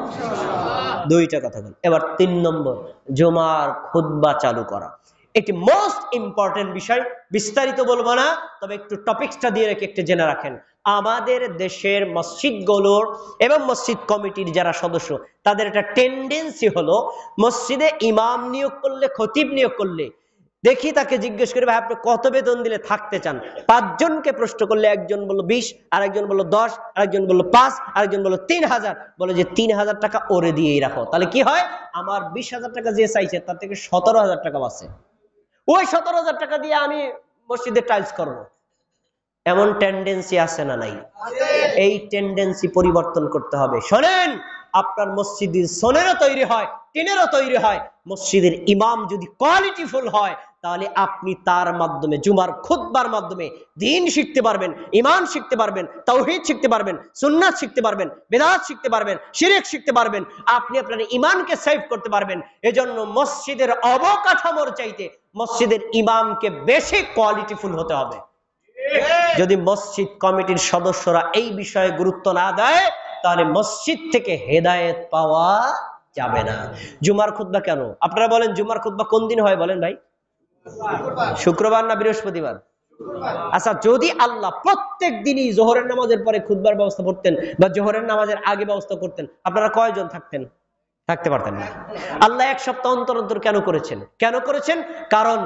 দুইটা কথা বল। এবার 3 নম্বর, জুমার খুতবা চালু করা। এটি মোস্ট ইম্পর্টেন্ট বিষয়, বিস্তারিত বলবো না, তবে একটু টপিকসটা দিয়ে রেখে একটু জেনে রাখেন। আমাদের দেশের মসজিদগুলোর এবং মসজিদ কমিটির যারা সদস্য, তাদের একটা টেন্ডেন্সি হলো, মসজিদে ইমাম নিয়োগ করলে, খতিব নিয়োগ করলে দেখি তাকে জিজ্ঞেস করে, ভাই আপনি কত বেতন দিলে থাকতে চান? 5 জনকে প্রশ্ন করলে একজন বললো 20, আরেকজন বললো 10, আরেকজন বললো 5, আরেকজন বললো 3000। বলে যে 3000 টাকা ওরে দিয়েই রাখো। তাহলে কি হয়, আমার 20,000 টাকা যে চাইছে তার থেকে 17,000 টাকা বাঁচে। ওই 17,000 টাকা দিয়ে আমি মসজিদে টাইলস করবো। এমন টেন্ডেন্সি আছে না নাই? এই টেন্ডেন্সি পরিবর্তন করতে হবে। শোনেন, আপনার মসজিদের সোনেরও তৈরি হয়, টিনেরও তৈরি হয়। মসজিদের ইমাম যদি কোয়ালিটিফুল হয়, তাহলে আপনি তার মাধ্যমে, জুমার খুতবার মাধ্যমে দ্বীন শিখতে পারবেন, ঈমান শিখতে পারবেন, তাওহীদ শিখতে পারবেন, সুন্নাত শিখতে পারবেন, বিদআত শিখতে পারবেন, শিরক শিখতে পারবেন। আপনি আপনার ঈমানকে সেভ করতে পারবেন। এজন্য মসজিদের অবকাঠামোর চাইতে মসজিদের ইমামকে বেশি কোয়ালিটিফুল হতে হবে। যদি মসজিদ কমিটির সদস্যরা এই বিষয়ে গুরুত্ব না দেয়, তাহলে মসজিদ থেকে হেদায়েত পাওয়া যাবে না। জুমার খুতবা কেন? আপনারা বলেন, জুমার খুতবা কোন দিন হয় বলেন ভাই? শুক্রবার না বৃহস্পতিবার? আচ্ছা, যদি আল্লাহ প্রত্যেক দিনই জোহরের নামাজের পরে খুতবার ব্যবস্থা করতেন বা জোহরের নামাজের আগে ব্যবস্থা করতেন, আপনারা কয়জন থাকতেন? থাকতে পারতেন না। আল্লাহ 1 সপ্তাহ অন্তর অন্তর কেন করেছেন? কেন করেছেন? কারণ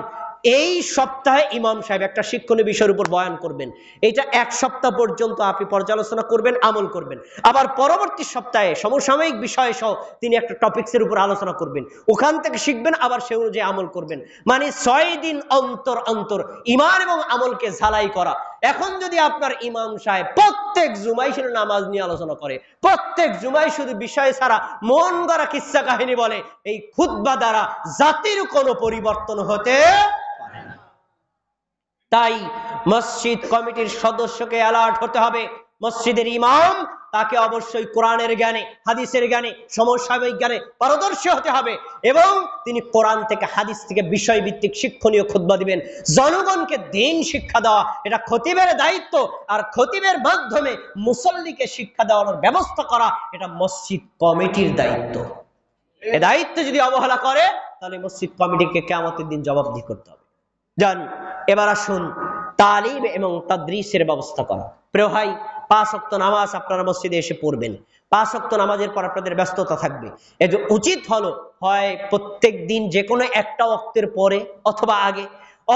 এই সপ্তাহে ইমাম সাহেব একটা শিক্ষণীয় বিষয়ের উপর বয়ান করবেন। এটা 1 সপ্তাহ পর্যন্ত আপনি পর্যালোচনা করবেন, আমল করবেন। আবার পরবর্তী সপ্তাহে সমসাময়িক বিষয় সহ তিনি একটা টপিক্সের উপর আলোচনা করবেন, ওখান থেকে শিখবেন, আবার সে অনুযায়ী আমল করবেন। মানে 6 দিন অন্তর অন্তর ঈমান এবং আমলকে ঝালাই করা। এখন যদি আপনার ইমাম সাহেব প্রত্যেক জুমায় শুধু নামাজ নিয়ে আলোচনা করে, প্রত্যেক জুমায় শুধু বিষয় ছাড়া মন গড়া কিচ্ছা কাহিনী বলে, এই খুতবা দ্বারা জাতির কোনো পরিবর্তন হতে পারে না। তাই মসজিদ কমিটির সদস্যকে অ্যালার্ট হতে হবে। মসজিদের ইমাম, তাকে অবশ্যই কোরআনের জ্ঞানে, হাদিসের জ্ঞানে, সমসাময়িক জ্ঞানে পারদর্শী হতে হবে এবং তিনি কোরআন থেকে, হাদিস থেকে বিষয়ভিত্তিক শিক্ষণীয় খুতবা দিবেন। জনগণকে দ্বীন শিক্ষা দেওয়া এটা খতিবের দায়িত্ব, আর খতিবের মাধ্যমে মুসল্লিকে শিক্ষা দেওয়ার ব্যবস্থা করা এটা মসজিদ কমিটির দায়িত্ব। এই দায়িত্ব যদি অবহেলা করে, তাহলে মসজিদ কমিটিকে কিয়ামতের দিন জবাবদিহি করতে হবে। যান, এবার আসুন তালিম এবং তাদরিসের ব্যবস্থা করা। প্রিয় ভাই, 5 ওয়াক্ত নামাজ আপনারা মসজিদে এসে পড়বেন। 5 ওয়াক্ত নামাজের পর আপনাদের ব্যস্ততা থাকবে। এই যে উচিত হলো, হয় প্রত্যেক দিন যে কোনো একটা ওয়াক্তের পরে অথবা আগে,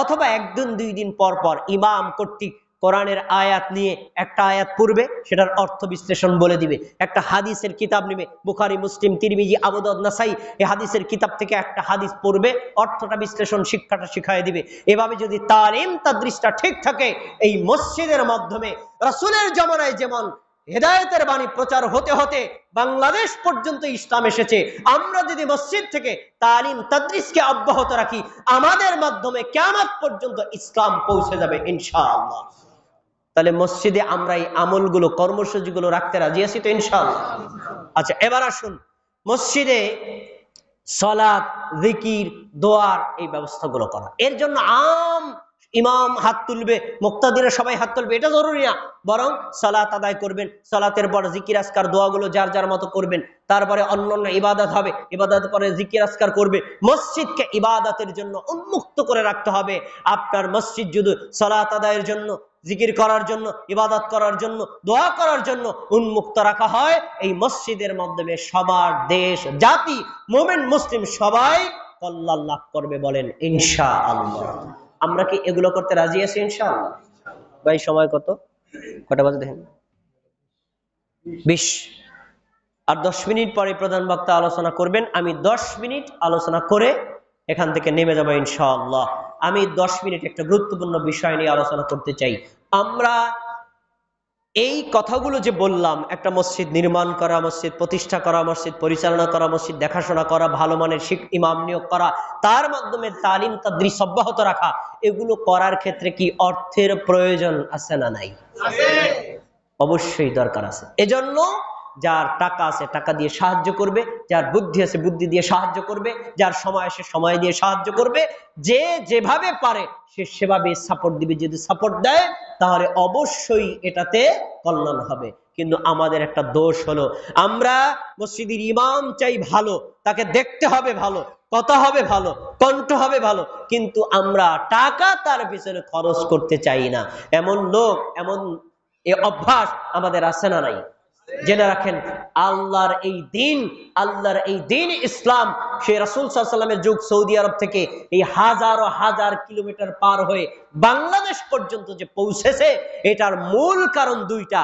অথবা 1 দিন 2 দিন পর পর ইমাম কর্তৃক কোরআনের আয়াত নিয়ে একটা আয়াত পড়বে, সেটার অর্থ বিশ্লেষণ বলে দিবে। একটা হাদিসের কিতাব নেবে, বুখারী, মুসলিম, তিরমিজি, আবু দাউদ, নাসাই, এই হাদিসের কিতাব থেকে একটা হাদিস পড়বে, অর্থটা বিশ্লেষণ, শিক্ষাটা শিখায় দিবে। এভাবে যদি তালিম তাদরিসটা ঠিক থাকে, এই মসজিদের মাধ্যমে রাসূলের জামানায় যেমন হেদায়েতের বাণী প্রচার হতে হতে বাংলাদেশ পর্যন্ত ইসলাম এসেছে, আমরা যদি মসজিদ থেকে তালিম তাদরিসকে অব্যাহত রাখি, আমাদের মাধ্যমে কিয়ামত পর্যন্ত ইসলাম পৌঁছে যাবে ইনশাআল্লাহ। তাহলে মসজিদে আমরা এই আমলগুলো, কর্মসূচিগুলো রাখতে রাজি আছি তো ইনশাআল্লাহ? আচ্ছা, এবার আসুন মসজিদে সালাত, জিকির, দোয়ার এই ব্যবস্থাগুলো করা। এর জন্য আম ইমাম হাত তুলবে, মুক্তাদিরা সবাই হাত তুলবে, এটা জরুরি না। বরং সালাত আদায় করবেন, সালাতের পর জিকির আজকার দোয়াগুলো যার যার মতো করবেন। তারপরে অন্যান্য ইবাদত হবে, ইবাদত পরে জিকির আজকার করবে। মসজিদকে ইবাদতের জন্য উন্মুক্ত করে রাখতে হবে। আপনার মসজিদ যদি সালাত আদায়ের জন্য, জিকির করার জন্য, ইবাদত করার জন্য, দোয়া করার জন্য উন্মুক্ত রাখা হয়, এই মসজিদের মাধ্যমে সবার দেশ, জাতি, মুমিন মুসলিম সবাই কল্যাণ লাভ করবে। বলেন ইনশাআল্লাহ। আমরা কি এগুলো করতে রাজি আছি ইনশাআল্লাহ? ভাই, সময় কটা বাজে দেখেন? 20। আর 10 মিনিট পরে প্রধান বক্তা আলোচনা করবেন। আমি 10 মিনিট আলোচনা করে এখান থেকে নেমে যাবো ইনশাআল্লাহ। আমি 10 মিনিট একটা গুরুত্বপূর্ণ বিষয় নিয়ে আলোচনা করতে চাই। আমরা এই কথাগুলো যে বললাম, একটা মসজিদ নির্মাণ করা, মসজিদ প্রতিষ্ঠা করা, মসজিদ পরিচালনা করা, মসজিদ দেখাশোনা করা, ভালো মানের ইমাম নিয়োগ করা, তার মাধ্যমে তালিম তাদরিস অব্যাহত রাখা, এগুলো করার ক্ষেত্রে কি অর্থের প্রয়োজন আছে না নাই? অবশ্যই দরকার আছে। এজন্য যার টাকা আছে টাকা দিয়ে সাহায্য করবে, যার বুদ্ধি আছে বুদ্ধি দিয়ে সাহায্য করবে, যার সময় আছে সময় দিয়ে সাহায্য করবে, যে যেভাবে পারে সে সেভাবে সাপোর্ট দিবে। যদি সাপোর্ট দেয় তাহলে অবশ্যই এটাতে কল্যাণ হবে। কিন্তু আমাদের একটা দোষ হলো, আমরা মসজিদের ইমাম চাই ভালো, তাকে দেখতে হবে ভালো, কথা হবে ভালো, কণ্ঠ হবে ভালো, কিন্তু আমরা টাকা তার পিছনে খরচ করতে চাই না। এমন লোক, এমন এ অভ্যাস আমাদের আছে না নাই? জেনে রাখেন, আল্লাহর এই দিন ইসলাম, সে রাসূল সাল্লাল্লাহু আলাইহি ওয়াসাল্লামের যুগ সৌদি আরব থেকে এই হাজারো হাজার কিলোমিটার পার হয়ে বাংলাদেশ পর্যন্ত যে পৌঁছেছে, এটার মূল কারণ দুইটা।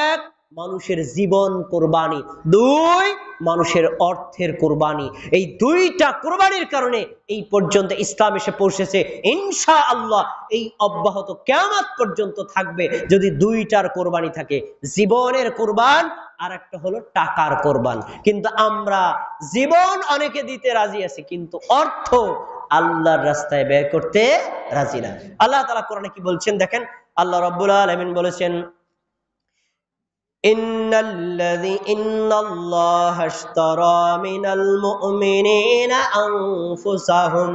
এক, মানুষের জীবন কোরবানি, দুই, মানুষের অর্থের কোরবানি। এই দুইটা কোরবানির কারণে এই পর্যন্ত ইসলাম এসে পৌঁছেছে। ইনশাআল্লাহ এই অব্যাহত কিয়ামত পর্যন্ত থাকবে যদি দুইটার কোরবানি থাকে, জীবনের কোরবান আর একটা হলো টাকার কোরবান। কিন্তু আমরা জীবন অনেকে দিতে রাজি আছি, কিন্তু অর্থ আল্লাহর রাস্তায় ব্যয় করতে রাজি না। আল্লাহ তাআলা কোরআনে কি বলছেন দেখেন, আল্লাহ রাব্বুল আলামিন বলেছেন, ইন্নাল্লাহা আশতারা মিনাল মুমিনিনা আনফুসাহুম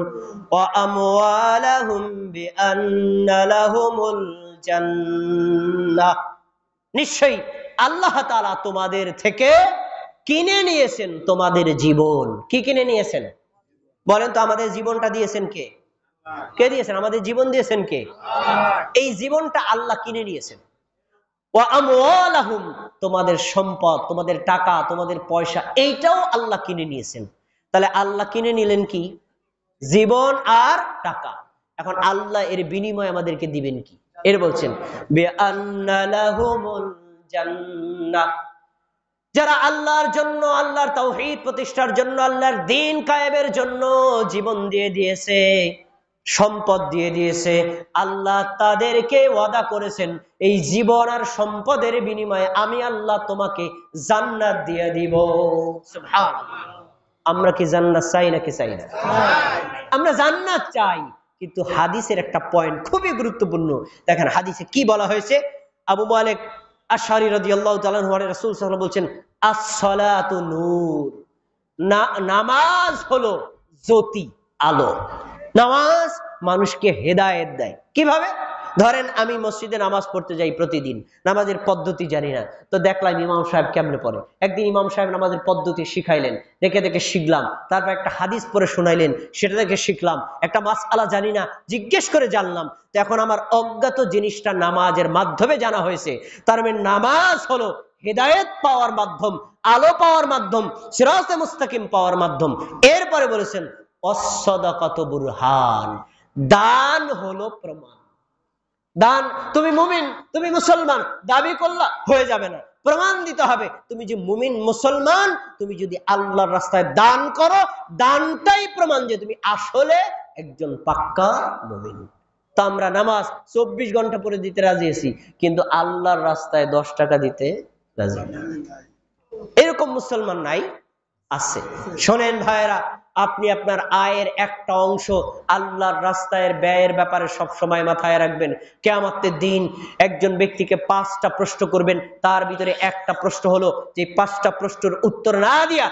ওয়া আমওয়ালাহুম বিআন্না লাহুমুল জান্নাহ। নিশ্চয়ই আল্লাহ তাআলা তোমাদের থেকে কিনে নিয়েছেন তোমাদের জীবন। কি কিনে নিয়েছেন বলেন তো? আমাদের জীবনটা দিয়েছেন কে? কে দিয়েছেন? আমাদের জীবন দিয়েছেন কে? এই জীবনটা আল্লাহ কিনে নিয়েছেন। ওয়া আমওয়ালাহুম, তোমাদের সম্পদ, তোমাদের টাকা, তোমাদের পয়সা, এইটাও আল্লাহ কিনে নিয়েছেন। তাহলে আল্লাহ কিনে নিলেন কি? জীবন আর টাকা। এখন আল্লাহ এর বিনিময়ে আমাদেরকে দিবেন কি? এর বলছেন বিআন্না লাহুমুল জান্নাহ। যারা আল্লাহর জন্য, আল্লাহর তাওহীদ প্রতিষ্ঠার জন্য, আল্লাহর দ্বীন কায়েমের জন্য জীবন দিয়ে দিয়েছে, সম্পদ দিয়ে দিয়েছে, আল্লাহ তাদেরকে ওয়াদা করেছেন এই জীবন আর সম্পদের বিনিময়ে আমি আল্লাহ তোমাকে জান্নাত দিয়ে দিব। সুবহানাল্লাহ। আমরা কি জান্নাত চাই নাকি চাই না? আমরা জান্নাত চাই, কিন্তু হাদিসের একটা পয়েন্ট খুবই গুরুত্বপূর্ণ। দেখেন হাদিসে কি বলা হয়েছে। আবু মালিক আশআরী রাদিয়াল্লাহু তাআলা আনহু রাসূল সাল্লাল্লাহু আলাইহি ওয়াসাল্লাম বলছেন, আস-সালাতু নূর, নামাজ হলো জ্যোতি, আলো। নামাজ মানুষকে হেদায়েত দেয়। কিভাবে? ধরেন আমি মসজিদে নামাজ পড়তে যাই প্রতিদিন, নামাজের পদ্ধতি জানি না, তো দেখলাম ইমাম সাহেব কেমনে পড়ে। একদিন ইমাম সাহেব নামাজের পদ্ধতি শিখাইলেন, দেখে দেখে শিখলাম। তারপর একটা হাদিস পড়ে শোনাইলেন, সেটা দেখে শিখলাম। একটা মাসআলা জানি না, জিজ্ঞেস করে জানলাম। তো এখন আমার অজ্ঞাত জিনিসটা নামাজের মাধ্যমে জানা হয়েছে। তার মানে নামাজ হলো হেদায়েত পাওয়ার মাধ্যম, আলো পাওয়ার মাধ্যম, সিরাতে মুস্তাকিম পাওয়ার মাধ্যম। এরপরে বলেছেন অস-সাদাকাতু বুরহান, দান হলো প্রমাণ। দান, তুমি মুমিন, তুমি মুসলমান দাবি করলা হয়ে যাবে না, প্রমাণ দিতে হবে তুমি যে মুমিন মুসলমান। তুমি যদি আল্লাহর রাস্তায় দান করো, দানটাই প্রমাণ যে তুমি আসলে একজন পাক্কা মুমিন। তো আমরা নামাজ 24 ঘন্টা পরে দিতে রাজি আছি, কিন্তু আল্লাহর রাস্তায় 10 টাকা দিতে রাজি না। এরকম মুসলমান নাই? আছে। শোনেন ভাইরা, আপনি আপনার আয়ের একটা অংশ আল্লাহর রাস্তায় ব্যয়ের ব্যাপারে সব সময় মাথায় রাখবেন। কিয়ামতের দিন একজন ব্যক্তিকে 5টা প্রশ্ন করবেন, তার ভিতরে একটা প্রশ্ন হলো যে 5টা প্রশ্নের উত্তর না দিয়া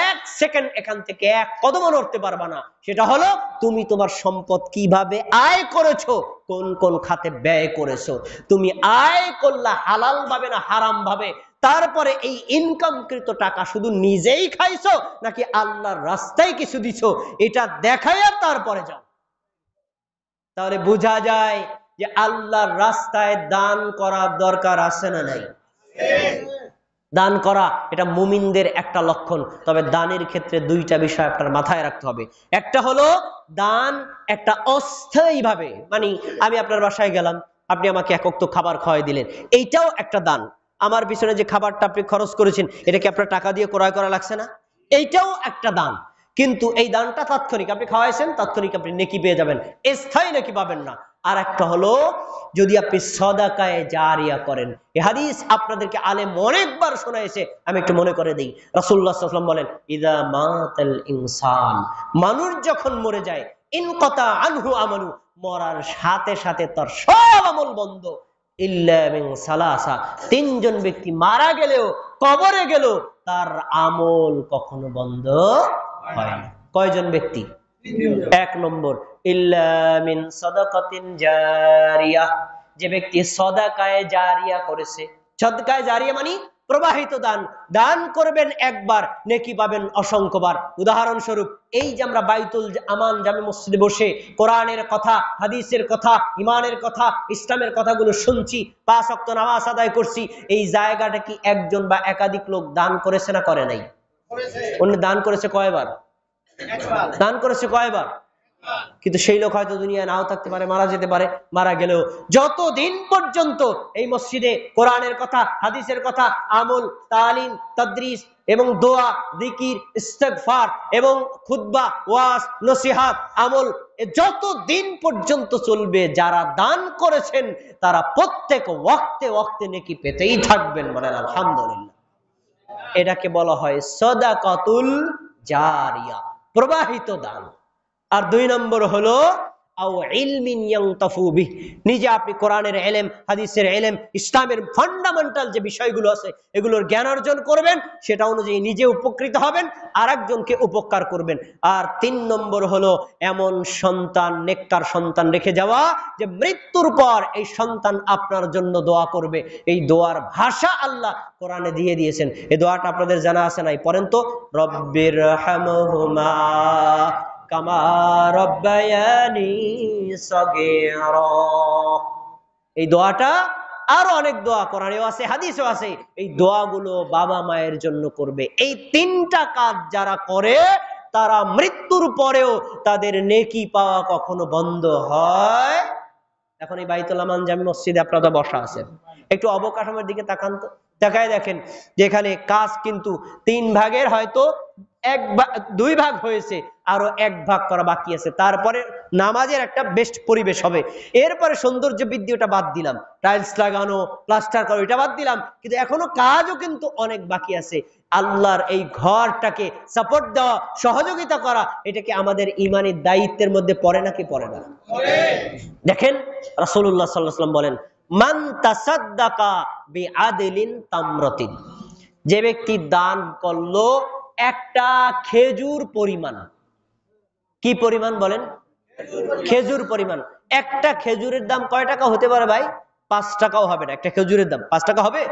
1 সেকেন্ড এখান থেকে 1 কদমও নড়তে পারবা না। সেটা হলো তুমি তোমার সম্পদ কিভাবে আয় করেছো, কোন কোন খাতে ব্যয় করেছো, তুমি আয় করলা হালাল ভাবে না হারাম ভাবে, তারপরে এই ইনকামকৃত টাকা শুধু নিজেই খাইছো নাকি আল্লাহর রাস্তায় কিছু দিছো, এটা দেখাইয়া তারপরে যাও। তাহলে বোঝা যায় যে আল্লাহর রাস্তায় দান করার দরকার আছে না নাই? দান করা এটা মুমিনদের একটা লক্ষণ। তবে দানের ক্ষেত্রে 2টা বিষয় আপনার মাথায় রাখতে হবে। একটা হলো দান একটা অস্থায়ী ভাবে, মানে আমি আপনার বাসায় গেলাম, আপনি আমাকে এক ওয়াক্ত খাবার খাওয়াই দিলেন, এইটাও একটা দান। আমার পিছনে যে খাবারটা আপনি খরচ করেছেন, এটা কি আপনার টাকা দিয়ে ক্রয় করা লাগছে না? এইটাও একটা দান। কিন্তু এই দানটা তাৎক্ষণিক, আপনি খাওয়াইছেন, তাৎক্ষণিক আপনি নেকি পেয়ে যাবেন, স্থায়ী নেকি পাবেন না। আর একটা হলো যদি আপনি সদাকায়ে জারিয়া করেন। এই হাদিস আপনাদেরকে আলেম অনেকবার শোনাইছে, আমি একটু মনে করে দিই। রাসূলুল্লাহ সাল্লাল্লাহু আলাইহি ওয়াসাল্লাম বলেন, ইযা মাতাল ইনসান, মানুষ যখন মরে যায়, ইনকাতা আনহু আমালু, মরার সাথে সাথে তার সব আমল বন্ধ, ইল্লা মিন সালাসা, তিনজন ব্যক্তি মারা গেলেও, কবরে গেল, তার আমল কখনো বন্ধ হয় না। কয়জন ব্যক্তি? এক নম্বর, ইল্লা মিন সাদাকাতিন জারিয়া, যে ব্যক্তি সাদাকায়ে জারিয়া করেছে। সাদাকায়ে জারিয়া মানে প্রবাহিত দান। দান করবেন একবার, নেকি পাবেন অসংখ্যবার। উদাহরণস্বরূপ, এই যে আমরা বাইতুল আমান জামে মসজিদে বসে কোরআনের কথা, হাদিসের কথা, ইমানের কথা, ইসলামের কথাগুলো শুনছি, 5 ওয়াক্ত নামাজ আদায় করছি, এই জায়গাটা কি একজন বা একাধিক লোক দান করেছে না করে নাই? উনি দান করেছে কয়বার? দান করেছে কয়বার? কিন্তু সেই লোক হয়তো দুনিয়ায় নাও থাকতে পারে, মারা যেতে পারে। মারা গেলেও যতদিন পর্যন্ত এই মসজিদে কোরআনের কথা, হাদিসের কথা, আমল, তালিম, তাদরিস এবং দোয়া, জিকির, ইস্তেগফার এবং খুতবা, ওয়াজ, নসিহাত, আমল যতদিন পর্যন্ত চলবে, যারা দান করেছেন তারা প্রত্যেক ওয়াক্তে ওয়াক্তে নেকি পেতেই থাকবেন। বলেন আলহামদুলিল্লাহ। এটাকে বলা হয় সাদাকাতুল জারিয়া, প্রবাহিত দান। আর 2 নম্বর হলো আও ইলমিন ইয়ানতাফু বিহি, নিজে আপনি কোরআনের ইলম, হাদিসের ইলম, ইসলামের ফান্ডামেন্টাল যে বিষয়গুলো আছে এগুলোর জ্ঞান অর্জন করবেন, সেটা অনুযায়ী নিজে উপকৃত হবেন, আরেকজনকে উপকার করবেন। আর 3 নম্বর হলো এমন সন্তান, নেককার সন্তান রেখে যাওয়া যে মৃত্যুর পর এই সন্তান আপনার জন্য দোয়া করবে। এই দোয়ার ভাষা আল্লাহ কোরআনে দিয়ে দিয়েছেন। এই দোয়াটা আপনাদের জানা আছে নাই? পড়েন তো, রব্বির হামহুমা কামা রব্বায়ানি সগীরা। এই দোয়াটা আরো অনেক দোয়া কোরআনেও আছে, হাদিসেও আছে। এই দোয়াগুলো বাবা মায়ের জন্য করবে। এই 3টা কাজ যারা করে তারা মৃত্যুর পরেও তাদের নেকি পাওয়া কখনো বন্ধ হয়। এখন এই বাইতুল আমান জামে মসজিদে আপনারা বসা আছেন, একটু অবকাঠামোর দিকে তাকান তো, তাকায় দেখেন যেখানে কাজ কিন্তু 3 ভাগের হয়তো 2 ভাগ হয়েছে, আরো 1 ভাগ করা বাকি আছে। তারপরে নামাজের একটা বেস্ট পরিবেশ হবে। এরপরে সৌন্দর্য বৃদ্ধি, ওটা বাদ দিলাম, টাইলস লাগানো, প্লাস্টার করা, ওটা বাদ দিলাম, কিন্তু এখনো কাজও কিন্তু অনেক বাকি আছে। আল্লাহর এই ঘরটাকে সাপোর্ট দেওয়া, সহযোগিতা করা, এটা কি আমাদের ঈমানি দায়িত্বের মধ্যে পড়ে নাকি পড়ে না? দেখেন রাসূলুল্লাহ সাল্লাল্লাহু আলাইহি ওয়াসাল্লাম বলেন, মান তাসাদ্দাকা বিআদলিন তামরাতিন, যে ব্যক্তি দান করলো একটা খেজুর পরিমাণ। কি পরিমাণ বলেন? খেজুর পরিমাণ। একটা খেজুরের দাম কয় টাকা হতে পারে ভাই? 5 টাকাও হবে না। একটা খেজুরের দাম 5 টাকা হবে?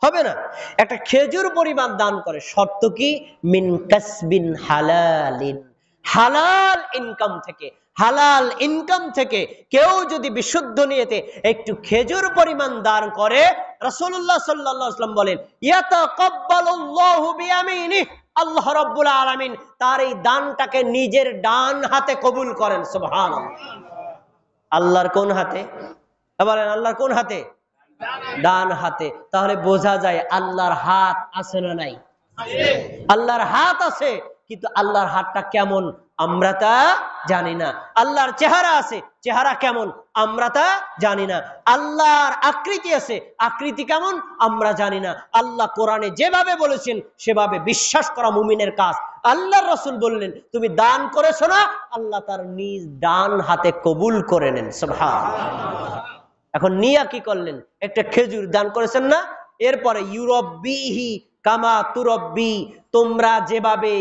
হবে না। একটা খেজুর পরিমাণ দান করে, শর্ত কি? মিন কাসবিন হালালিন, হালাল ইনকাম থেকে। হালাল ইনকাম থেকে কেউ যদি বিশুদ্ধ নিয়তে একটু খেজুর পরিমাণ দান করে, রাসূলুল্লাহ সাল্লাল্লাহু আলাইহি ওয়াসাল্লাম বলেন, ইয়াতাকাব্বালুল্লাহু বিয়ামিনিহি, আল্লাহ রাব্বুল আলামিন তার এই দানটাকে নিজের ডান হাতে কবুল করেন। সুবহানাল্লাহ। আল্লাহর কোন হাতে? বলেন, আল্লাহর কোন হাতে? ডান হাতে। তাহলে বোঝা যায় আল্লাহর হাত আছে না নাই? আল্লাহর হাত আছে, কিন্তু আল্লাহর হাতটা কেমন আমরা তা জানি না। আল্লাহর চেহারা আছে, চেহারা কেমন আমরা তা জানি না। আল্লাহর আকৃতি আছে, আকৃতি কেমন আমরা জানি না। আল্লাহ কোরআনে যেভাবে বলেছেন সেভাবে বিশ্বাস করা মুমিনের কাজ। আল্লাহর রাসূল বললেন, তুমি দান করেছো না, আল্লাহ তার নিজ ডান হাতে কবুল করে নেন। সুবহানাল্লাহ। এখন নিয়া কি করলেন? একটা খেজুর দান করেছেন না? এরপরে ইউরব্বিহি কামা তুরব্বি, তোমরা যেভাবে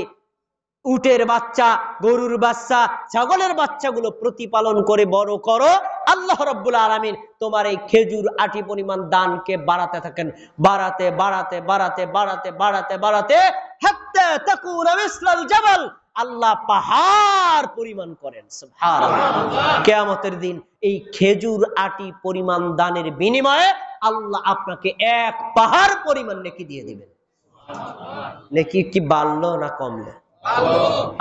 উটের বাচ্চা, গরুর বাচ্চা, ছাগলের বাচ্চাগুলো প্রতিপালন করে বড় করো, আল্লাহ রাব্বুল আলামিন তোমার এই খেজুর আটি পরিমাণ দানকে বাড়াতে থাকেন, বাড়াতে বাড়াতে বাড়াতে বাড়াতে বাড়াতে বাড়াতে হাত্তা তাকুনা মিসলাল জাবাল, আল্লাহ পাহাড় পরিমাণ করেন। সুবহানাল্লাহ। কিয়ামতের দিন এই খেজুর আটি পরিমাণ দানের বিনিময়ে আল্লাহ আপনাকে 1 পাহাড় পরিমাণ নেকি দিয়ে দিবেন। নেকি কি বাড়লো না কমলো?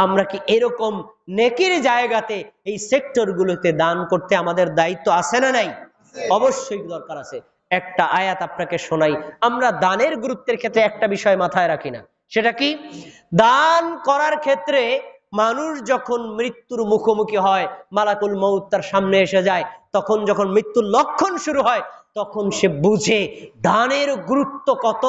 আমরা কি এরকম নেকির জায়গাতে এই সেক্টরগুলোতে দান করতে আমাদের দায়িত্ব আছে না নাই? অবশ্যই দরকার আছে। একটা আয়াত আপনাকে শোনাই। আমরা দানের গুরুত্বের ক্ষেত্রে একটা বিষয় মাথায় রাখি না, সেটা কি? দান করার ক্ষেত্রে মানুষ যখন মৃত্যুর মুখোমুখি হয়, মালাকুল মউত তার সামনে এসে যায়, তখন যখন মৃত্যুর লক্ষণ শুরু হয় তখন সে বুঝে দানের গুরুত্ব কত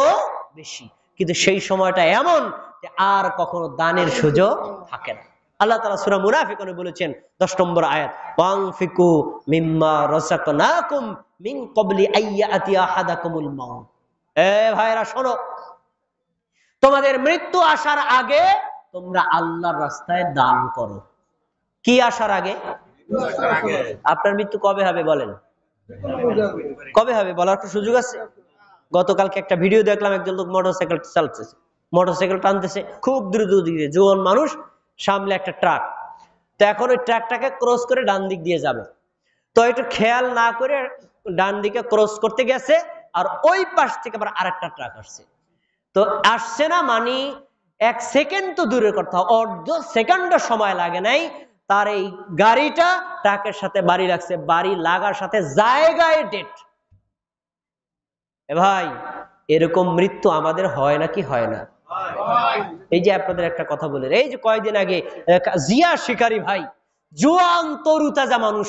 বেশি। কিন্তু সেই সময়টা এমন যে আর কখনো দানের সুযোগ থাকে না। আল্লাহ তাআলা সূরা মুনাফিকুনে বলেছেন 10 নম্বর আয়াত, ওয়ানফিকু মিম্মা রাযাকনাকুম মিন ক্বাবলি আইয়াতি আহাদাকুমুল মাউত। ভাইরা শোনো, তোমাদের মৃত্যু আসার আগে তোমরা আল্লাহর রাস্তায় দান করো। কি আসার আগে? আপনার মৃত্যু কবে হবে বলেন? কবে হবে বলার তো সুযোগ আছে? গতকালকে একটা ভিডিও দেখলাম, একজন লোক মোটরসাইকেল চালাচ্ছে, মোটরসাইকেল টানতেছে খুব দ্রুত দিকে, জোয়ান মানুষ, সামনে একটা ট্রাক। তো এখন ওই ট্রাকটাকে ক্রস করে ডান দিক দিয়ে যাবে, তো একটু খেয়াল না করে ডান দিকে ক্রস করতে গেছে, আর ওই পাশ থেকে আবার আরেকটা ট্রাক আসছে। তো আসছে না মানে 1 সেকেন্ড তো দূরের কথা, অর্ধ সেকেন্ডও সময় লাগে নাই, তার এই গাড়িটা ট্রাকের সাথে বাড়ি লাগছে, বাড়ি লাগার সাথে জায়গায় ডেট। ভাই, এরকম মৃত্যু আমাদের হয় নাকি হয় না? এই যে আপনাদের একটা কথা বলে, এই যে কয়েকদিন আগে জিয়া শিকারী ভাই, জোয়ান তরু তাজা মানুষ,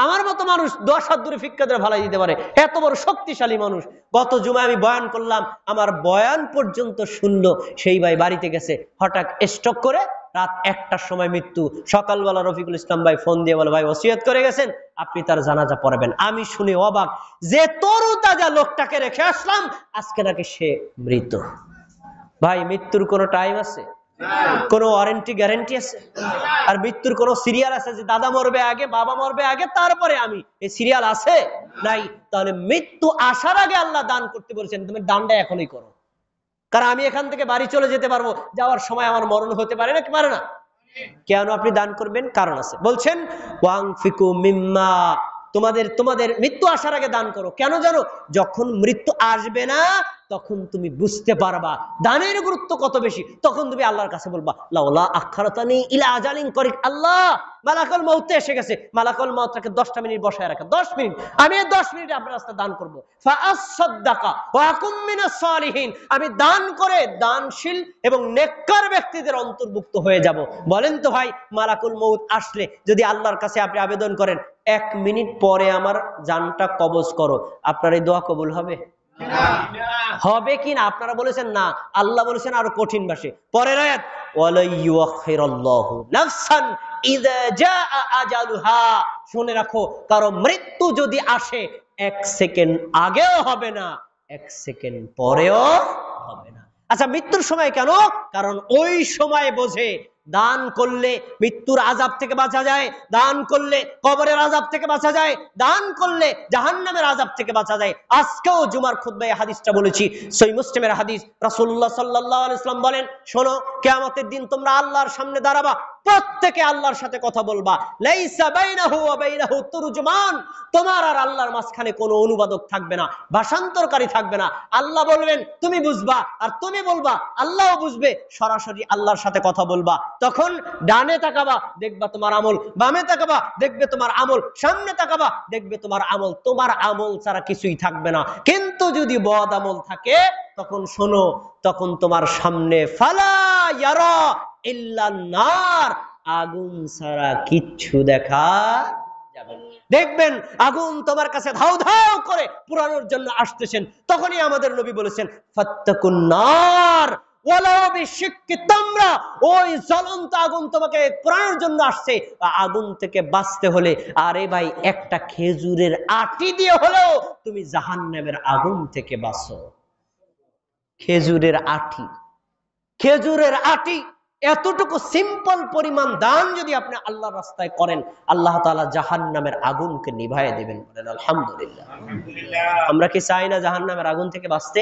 আমার মতো মানুষ 10 হাত দূরে ফিক্কা ধরে ভালাই দিতে পারে, এত বড় শক্তিশালী মানুষ। গত জুমায় আমি বয়ান করলাম, আমার বয়ান পর্যন্ত শুনলো, সেই ভাই বাড়িতে গেছে, হঠাৎ স্ট্রোক করে রাত 1টার সময় মৃত্যু। সকালবেলা রফিকুল ইসলাম ভাই ফোন দিয়ে বলে, ভাই ওসিয়ত করে গেছেন, আপনি তার জানাজা পড়াবেন। আমি শুনে অবাক, যে তরু তাজা লোকটাকে রেখে আসলাম, আজকে নাকি সে মৃত। ভাই, মৃত্যুর কোনো টাইম আছে? কোনো ওয়ারেন্টি গ্যারান্টি আছে? আর মৃত্যুর কোনো সিরিয়াল আছে যে দাদা মরবে আগে, বাবা মরবে আগে, তারপরে আমি? এই সিরিয়াল আছে? নাই। তাহলে মৃত্যু আসার আগে আল্লাহ দান করতে বলেছেন, তুমি দানটা এখনই করো। কারণ আমি এখান থেকে বাড়ি চলে যেতে পারবো, যাওয়ার সময় আমার মরণ হতে পারে না কি পারে না? কেন আপনি দান করবেন? কারণ আছে। বলছেন ওয়ানফিকু মিম্মা, তোমাদের মৃত্যু আসার আগে দান করো। কেন জানো? যখন মৃত্যু আসবে না তখন তুমি বুঝতে পারবা দানের গুরুত্ব কত বেশি। তখন তুমি আল্লাহর কাছে বলবা, লাউলা আখারাতানি ইলা আজালিন করিক, আল্লাহ মালাকুল মউত এসে গেছে, মালাকুল মউতকে 10টা মিনিট বসায় রাখা, 10 মিনিট, আমি এই 10 মিনিট আপনার রাস্তায় দান করব। ফাআসসাদাকা ওয়া আকুম মিনাস সালিহিন, আমি দান করে দানশীল এবং নেককার ব্যক্তিদের অন্তর্ভুক্ত হয়ে যাব। বলেন তো ভাই, মালাকুল মউত আসলে যদি আল্লাহর কাছে আপনি আবেদন করেন, 1 মিনিট পরে আমার জানটা কবজ করো, আপনার এই দোয়া কবুল হবে? হবে কি না? আপনারা বলেছেন না, আল্লাহ বলেছেন আরো কঠিন ভাষায়। পরের আয়াত, ওয়ালা ইউআখিরুল্লাহু নাফসান ইযা জাআ আজালুহা, শুনে রাখো, কারো মৃত্যু যদি আসে 1 সেকেন্ড আগেও হবে না, 1 সেকেন্ড পরেও হবে না। আচ্ছা, মৃত্যুর সময় কেন? কারণ ওই সময় বোঝে দান করলে মৃত্যুর আযাব থেকে বাঁচা যায়, দান করলে কবরের আযাব থেকে বাঁচা যায়, দান করলে জাহান্নামের আযাব থেকে বাঁচা যায়। আজকেও জুমার খুতবায় হাদিসটা বলেছি, সহিহ মুসলিমের হাদিস। রাসূলুল্লাহ সাল্লাল্লাহু আলাইহি ওয়াসাল্লাম বলেন, শোনো, কিয়ামতের দিন তোমরা আল্লাহর সামনে দাঁড়াবা, প্রত্যেকে আল্লাহর সাথে কথা বলবা, লাইসা বাইনাহু ওয়া বাইনাহু তুরজুমান, তোমার আর আল্লাহর মাঝখানে কোনো অনুবাদক থাকবে না, ভাষান্তরকারী থাকবে না। আল্লাহ বলবেন, তুমি বুঝবা, আর তুমি বলবা, আল্লাহও বুঝবে, সরাসরি আল্লাহর সাথে কথা বলবা। তখন ডানে তাকাবা, দেখবা তোমার আমল, বামে তাকাবা, দেখবে তোমার আমল, সামনে তাকাবা, দেখবে তোমার আমল, তোমার আমল ছাড়া কিছুই থাকবে না। কিন্তু যদি বদ আমল থাকে, তখন শোনো, তখন তোমার সামনে ফালা ইয়ারা ইল্লান নার, আগুন ছাড়া কিচ্ছু দেখা যাবে না। দেখবেন আগুন তোমার কাছে ধাউ ধাউ করে পুরানোর জন্য আসতেছেন। তখনই আমাদের নবী বলেছেন, ফাত্তাকুন নার ওয়ালাউ বিশিক্কি তামরা, ওই জ্বলন্ত আগুন তোমাকে পুরানোর জন্য আসছে, আগুন থেকে বাঁচতে হলে আরে ভাই একটা খেজুরের আটি দিয়ে হলেও তুমি জাহান্নামের আগুন থেকে বাঁচো। খেজুরের আটি, খেজুরের আটি, এতটুকু সিম্পল পরিমাণ দান যদি আপনি আল্লাহর রাস্তায় করেন, আল্লাহ তাআলা জাহান্নামের আগুনকে নিভাইয়ে দেবেন। বলেন আলহামদুলিল্লাহ। আমরা কি চাই না জাহান্নামের আগুন থেকে বাঁচতে?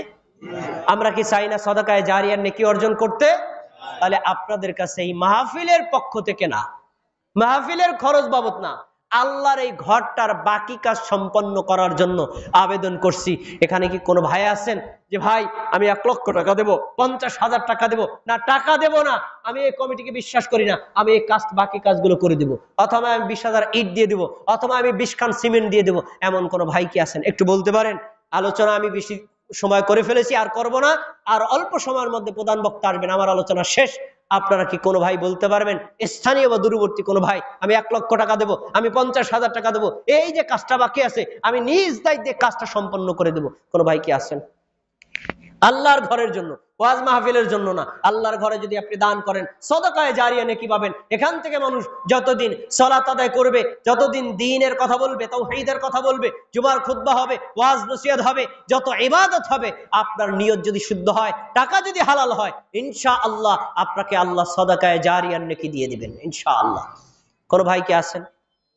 আমরা কি চাই না সাদাকায়ে জারিয়ার নেকি অর্জন করতে? তাহলে আপনাদের কাছে এই মাহফিলের পক্ষ থেকে না, মাহফিলের খরচ বাবদ না, আল্লাহর এই ঘরটার বাকি কাজ সম্পন্ন করার জন্য আবেদন করছি। এখানে কি কোনো ভাই আছেন যে ভাই আমি 1 লক্ষ টাকা দেবো, 50,000 টাকা দেবো? না, টাকা দেব না, আমি এই কমিটিকে বিশ্বাস করি না, আমি এই কাজ, বাকি কাজগুলো করে দেবো, অথবা আমি 20,000 ইট দিয়ে দেবো, অথবা আমি 20 খান সিমেন্ট দিয়ে দেবো? এমন কোনো ভাই কি আছেন? একটু বলতে পারেন। আলোচনা আমি বেশি সময় করে ফেলেছি, আর করব না, আর অল্প সময়ের মধ্যে প্রধান বক্তা আসবেন, আমার আলোচনা শেষ। আপনারা কি কোনো ভাই বলতে পারবেন, স্থানীয় বা দূরবর্তী কোনো ভাই, আমি 1 লক্ষ টাকা দেবো, আমি 50,000 টাকা দেবো, এই যে কাজটা বাকি আছে আমি নিজ দায়িত্বে কাজটা সম্পন্ন করে দেবো? কোনো ভাই কি আছেন? আল্লাহর ঘরের জন্য, ওয়াজ মাহফিলের জন্য না, আল্লাহর ঘরে যদি আপনি দান করেন, সদকায়ে জারিয়া নেকি পাবেন। এখান থেকে মানুষ যতদিন সালাত আদায় করবে, যতদিন দ্বীনের কথা বলবে, তাওহীদের কথা বলবে, জুমার খুতবা হবে, ওয়াজ নসিহত হবে, যত ইবাদত হবে, আপনার নিয়ত যদি শুদ্ধ হয়, টাকা যদি হালাল হয়, ইনশাআল্লাহ আপনাকে আল্লাহ সদকায়ে জারিয়ার নেকি দিয়ে দিবেন ইনশাআল্লাহ। কোনো ভাই কি আছেন?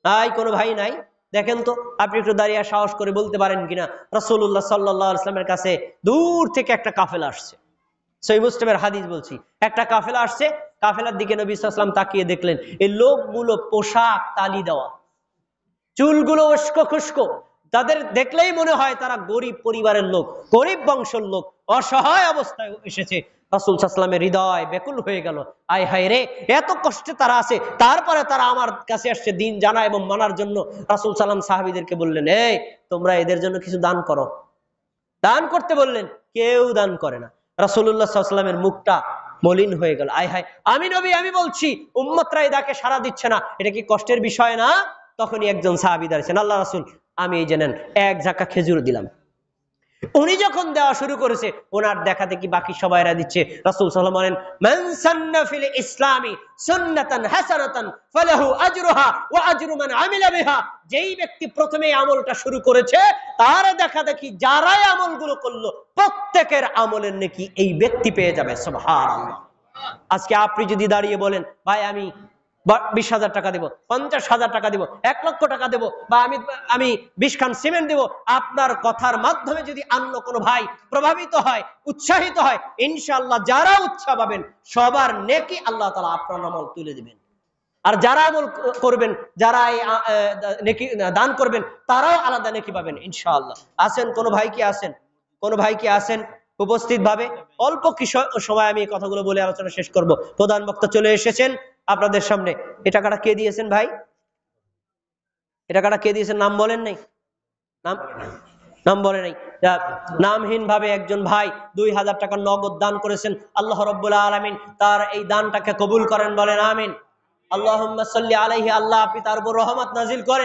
নাই, কোনো ভাই নাই? দেখেন তো, আপনি একটু দাঁড়িয়ে সাহস করে বলতে পারেন কিনা রাসূলুল্লাহ সাল্লাল্লাহু আলাইহি ওয়াসাল্লামের কাছে দূর থেকে একটা কাফেলা আসছে। সহিহ মুসলিমের হাদিস বলছি, একটা কাফেলা আসছে, কাফেলার দিকে নবী সাল্লাল্লাহু আলাইহি ওয়াসাল্লাম তাকিয়ে দেখলেন এই লোকগুলো পোশাক তালি দেওয়া, চুলগুলো উস্কো খুস্কো, তাদের দেখলেই মনে হয় তারা গরিব পরিবারের লোক, গরিব বংশের লোক, অসহায় অবস্থায় এসেছে। রাসূল সাল্লাল্লাহু আলাইহি ওয়াসাল্লামের হৃদয় ব্যাকুল হয়ে গেল, আয় হায় রে, এত কষ্টে তারা আছে, তারপরে তারা আমার কাছে আসছে দিন জানা এবং মানার জন্য। রাসূল সাল্লাল্লাহু আলাইহি ওয়াসাল্লাম সাহাবীদেরকে বললেন, এই তোমরা এদের জন্য কিছু দান করো। দান করতে বললেন, কেউ দান করে না। রাসূলুল্লাহ সাল্লাল্লাহু আলাইহি ওয়াসাল্লামের মুখটা মলিন হয়ে গেল, আয় হায়, আমি নবী, আমি বলছি উম্মতরা এই ডাকে সাড়া দিচ্ছে না, এটা কি কষ্টের বিষয় না? তখনই একজন সাহাবী দাঁড়িয়েছেন, আল্লাহ রাসূল, আমি এই জানেন এক ঝাঁকা খেজুর দিলাম। উনি যখন দেওয়া শুরু করেছে, ওনার দেখা দেখি বাকি সবাইরা দিচ্ছে। রাসূল সাল্লাল্লাহু আলাইহি ওয়াসাল্লাম বলেন, মান সান্না ফিল ইসলামি সুন্নাতান হাসানাতান ফালাহু আজরুহা ওয়া আজরু মান আমিলা বিহা। যেই ব্যক্তি প্রথমে আমলটা শুরু করেছে, তার দেখা দেখি যারাই আমলগুলো করলো, প্রত্যেকের আমলের নেকি এই ব্যক্তি পেয়ে যাবে। সুবহানাল্লাহ। আজকে আপনি যদি দাঁড়িয়ে বলেন, ভাই আমি 20,000 টাকা দেব, 50,000 টাকা দেব, 1 লক্ষ টাকা দেব, বা আমি 20 খান সিমেন্ট দেব, আপনার কথার মাধ্যমে যদি অন্য কোনো ভাই প্রভাবিত হয়, উৎসাহিত হয়, ইনশাআল্লাহ যারা উৎসাহ পাবেন সবার নেকি আল্লাহ তাআলা আপনার আমল তুলে দিবেন। আর যারা আমল করবেন, যারা নেকি দান করবেন, তারাও আলাদা নেকি পাবেন ইনশাআল্লাহ। আছেন কোনো ভাই কি আছেন? কোনো ভাই কি আছেন উপস্থিত ভাবে? অল্প কি সময় আমি এই কথাগুলো বলে আলোচনা শেষ করব। প্রধান বক্তা চলে এসেছেন আপনাদের সামনে। এই টাকাটা কে দিয়েছেন ভাই? এই টাকাটা কে দিয়েছেন? নাম বলেন নাই, নাম বলে নাই। নামহীন ভাবে একজন ভাই 2,000 টাকা নগদ দান করেছেন। আল্লাহ রাব্বুল আলামিন তার এই দানটাকে কবুল করেন, বলেন আমিন। আল্লাহুম্মা সাল্লি আলাইহি, আল্লাহ আপনি তার উপর রহমত নাজিল করেন।